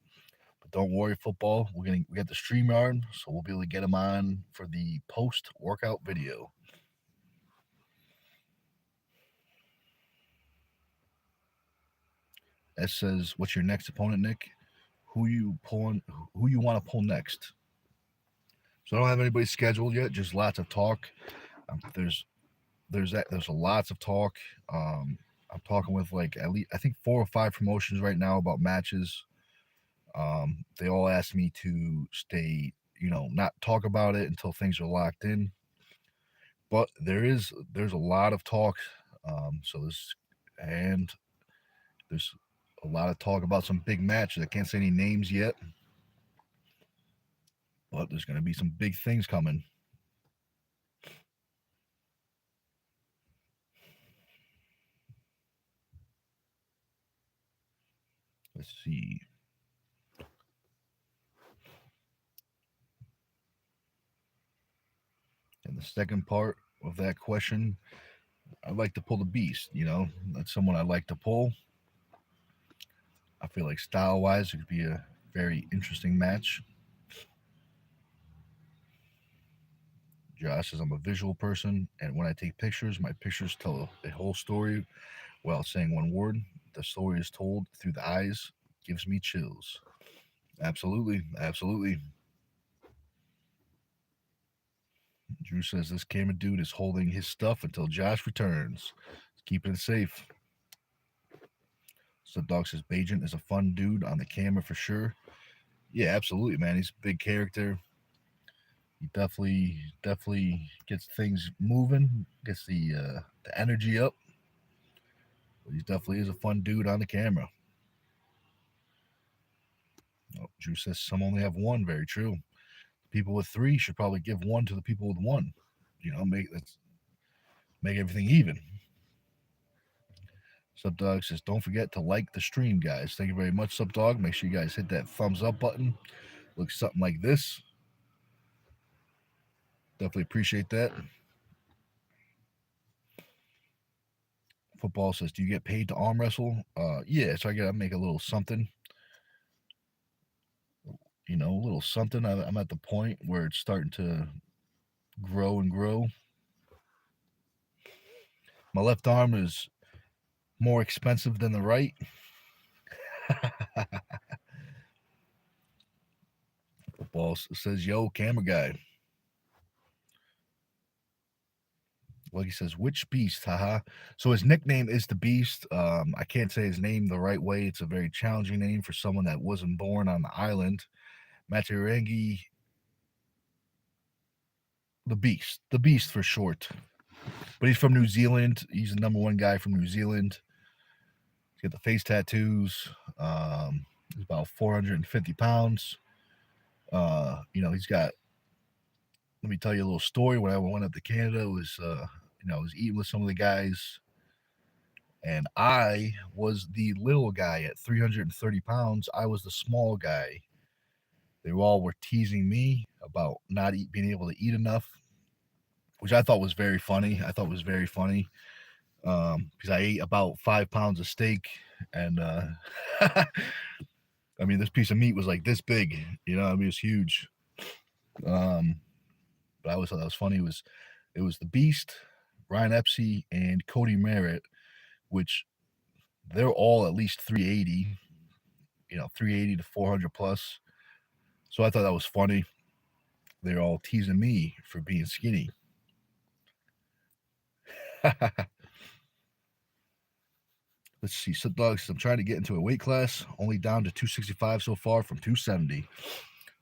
[SPEAKER 1] But don't worry, football. We got the StreamYard, so we'll be able to get him on for the post workout video. S says, "What's your next opponent, Nick? Who you pulling? Who you want to pull next?" So I don't have anybody scheduled yet. Just lots of talk. There's lots of talk. I'm talking with like at least I think 4 or 5 promotions right now about matches. They all asked me to stay, not talk about it until things are locked in. But there's a lot of talk. And there's a lot of talk about some big matches. I can't say any names yet, but there's going to be some big things coming. Let's see. And the second part of that question, I'd like to pull the Beast. That's someone I'd like to pull. I feel like style-wise, it could be a very interesting match. Josh says, I'm a visual person, and when I take pictures, my pictures tell a whole story without saying one word. The story is told through the eyes, gives me chills. Absolutely, absolutely. Drew says this camera dude is holding his stuff until Josh returns. Keeping it safe. Dog says Bajent is a fun dude on the camera for sure. Yeah, absolutely, man. He's a big character. He definitely gets things moving, gets the energy up. But he definitely is a fun dude on the camera. Oh, Drew says some only have one. Very true. People with three should probably give one to the people with one. Make everything even. Subdog says, don't forget to like the stream, guys. Thank you very much, Subdog. Make sure you guys hit that thumbs up button. Looks something like this. Definitely appreciate that. Football says, do you get paid to arm wrestle? Yeah, so I gotta make a little something. A little something. I'm at the point where it's starting to grow and grow. My left arm is more expensive than the right. Football says, yo, camera guy. Like he says, which beast? Haha. So his nickname is the Beast. I can't say his name the right way. It's a very challenging name for someone that wasn't born on the island. Matarangi, the Beast for short. But he's from New Zealand. He's the number one guy from New Zealand. He's got the face tattoos. He's about 450 pounds. He's got. Let me tell you a little story. When I went up to Canada, I was eating with some of the guys, and I was the little guy at 330 pounds. I was the small guy. They all were teasing me about not being able to eat enough, which I thought was very funny. Because I ate about 5 pounds of steak, and I mean, this piece of meat was like this big. It was huge. But I always thought that was funny. It was the Beast, Ryan Epsey, and Cody Merritt, which they're all at least 380. 380 to 400 plus. So I thought that was funny. They're all teasing me for being skinny. Let's see. Dogs, I'm trying to get into a weight class. Only down to 265 so far from 270.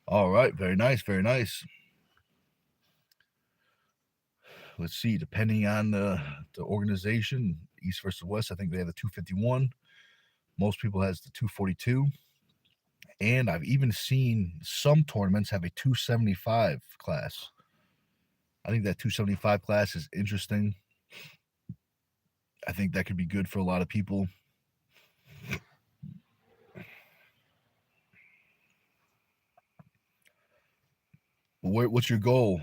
[SPEAKER 1] All right. Very nice. Very nice. Let's see. Depending on the organization, East versus West, I think they have the 251. Most people has the 242. And I've even seen some tournaments have a 275 class. I think that 275 class is interesting. I think that could be good for a lot of people. What's your goal,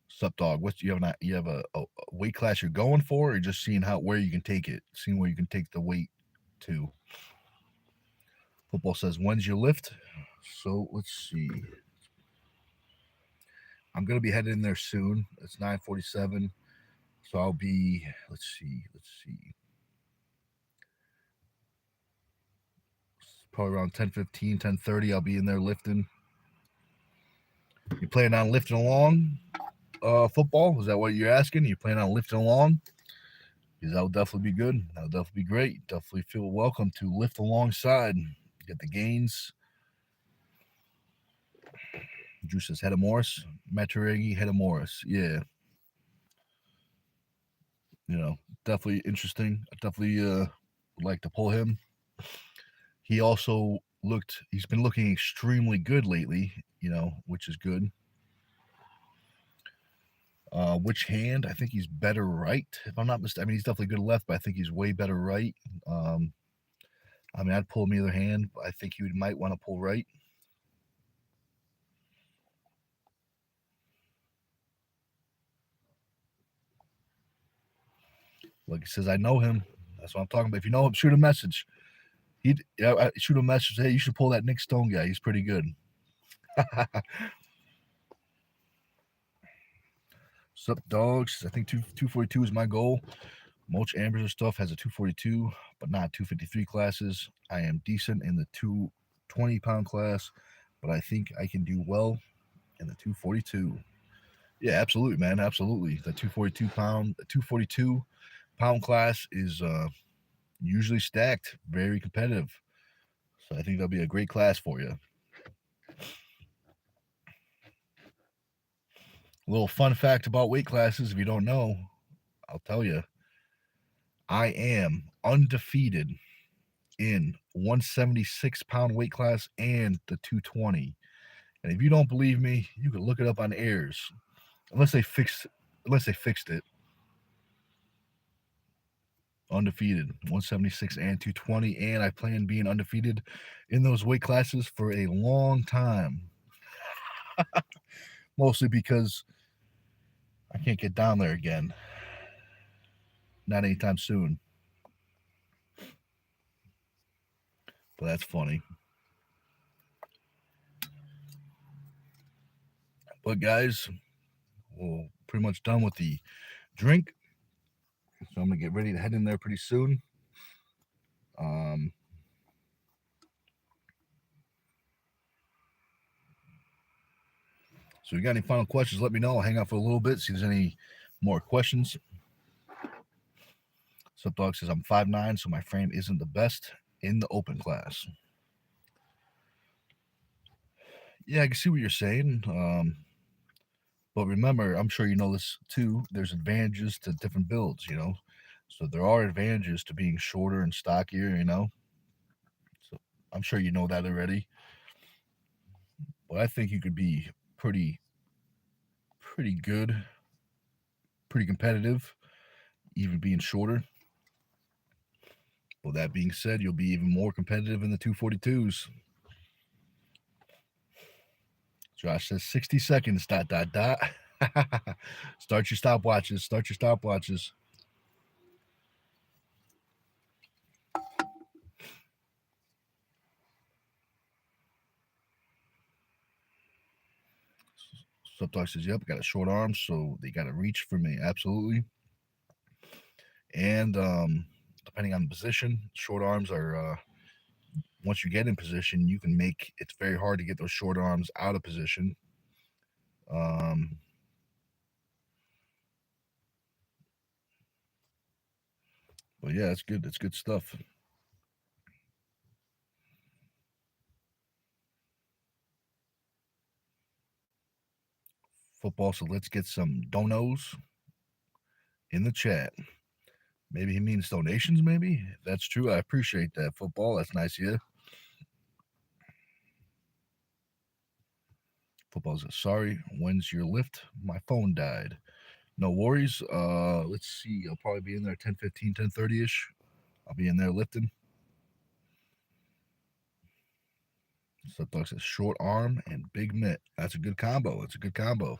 [SPEAKER 1] Sup Dog? You have a weight class you're going for, or just seeing where you can take it, seeing where you can take the weight to? Football says, when's your lift? So let's see. I'm gonna be headed in there soon. It's 9:47, so I'll be. Let's see. Probably around 10:15, 10:30. I'll be in there lifting. You planning on lifting along? Football? Is that what you're asking? You plan on lifting along? Because that would definitely be good. That would definitely be great. Definitely feel welcome to lift alongside. Get the gains. Drew says Hedda Morris. Maturigi, Hedda Morris. Yeah. Definitely interesting. I definitely would like to pull him. He also he's been looking extremely good lately, which is good. Which hand? I think he's better right. If I'm not mistaken, he's definitely good left, but I think he's way better right. I'd pull him either hand, but I think he might want to pull right. Like he says, I know him. That's what I'm talking about. If you know him, shoot a message. I shoot a message. Hey, you should pull that Nic Stone guy. He's pretty good. Sup, dogs? I think 242 is my goal. Mulch Ambers and stuff has a 242, but not 253 classes. I am decent in the 220-pound class, but I think I can do well in the 242. Yeah, absolutely, man. Absolutely. The 242-pound class is usually stacked, very competitive. So I think that'll be a great class for you. A little fun fact about weight classes, if you don't know, I'll tell you. I am undefeated in 176-pound weight class and the 220. And if you don't believe me, you can look it up on airs. Unless they fixed it. Undefeated 176 and 220, and I plan being undefeated in those weight classes for a long time. Mostly because I can't get down there again. Not anytime soon. But that's funny. But guys, we're pretty much done with the drink. So I'm gonna get ready to head in there pretty soon. So if you got any final questions, let me know. I'll hang out for a little bit, see if there's any more questions. Subdog says I'm 5'9", so my frame isn't the best in the open class. Yeah, I can see what you're saying. But remember, I'm sure you know this too, there's advantages to different builds, you know? So there are advantages to being shorter and stockier, you know? So I'm sure you know that already. But I think you could be pretty good, pretty competitive, even being shorter. Well, that being said, you'll be even more competitive in the 242s. Josh says 60 seconds, ... Start your stopwatches. Start your stopwatches. Subdog says, yep, got a short arm, so they got to reach for me. Absolutely. And depending on the position, short arms are, once you get in position, you can make, it's very hard to get those short arms out of position. But yeah, it's good. It's good stuff. Football, so let's get some donos in the chat. Maybe he means donations, maybe? If that's true, I appreciate that. Football, that's nice of you. Football says, sorry, when's your lift? My phone died. No worries. Let's see. I'll probably be in there 10:15, 10:30-ish. I'll be in there lifting. Subdog says short arm and big mitt. That's a good combo. It's a good combo.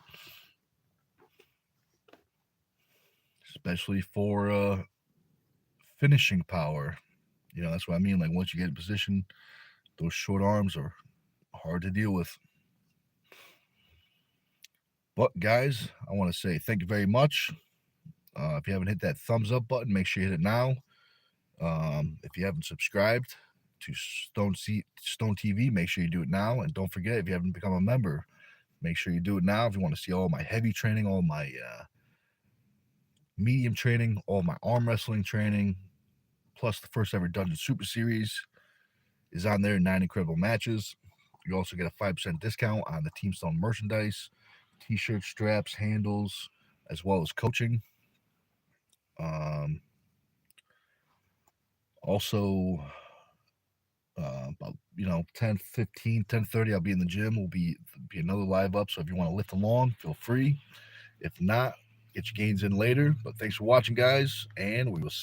[SPEAKER 1] Especially for finishing power. You know, that's what I mean. Like once you get in position, those short arms are hard to deal with. But guys, I want to say thank you very much. If you haven't hit that thumbs up button, make sure you hit it now. If you haven't subscribed to STONEtv, make sure you do it now. And don't forget, if you haven't become a member, make sure you do it now. If you want to see all my heavy training, all my medium training, all my arm wrestling training, plus the first ever Dungeon Super Series is on there, 9 incredible matches. You also get a 5% discount on the Team Stone merchandise, t-shirts, straps, handles, as well as coaching. Also, about 10:15, 10:30, I'll be in the gym. Will be another live up. So if you want to lift along, feel free. If not, get your gains in later. But thanks for watching, guys, and we will see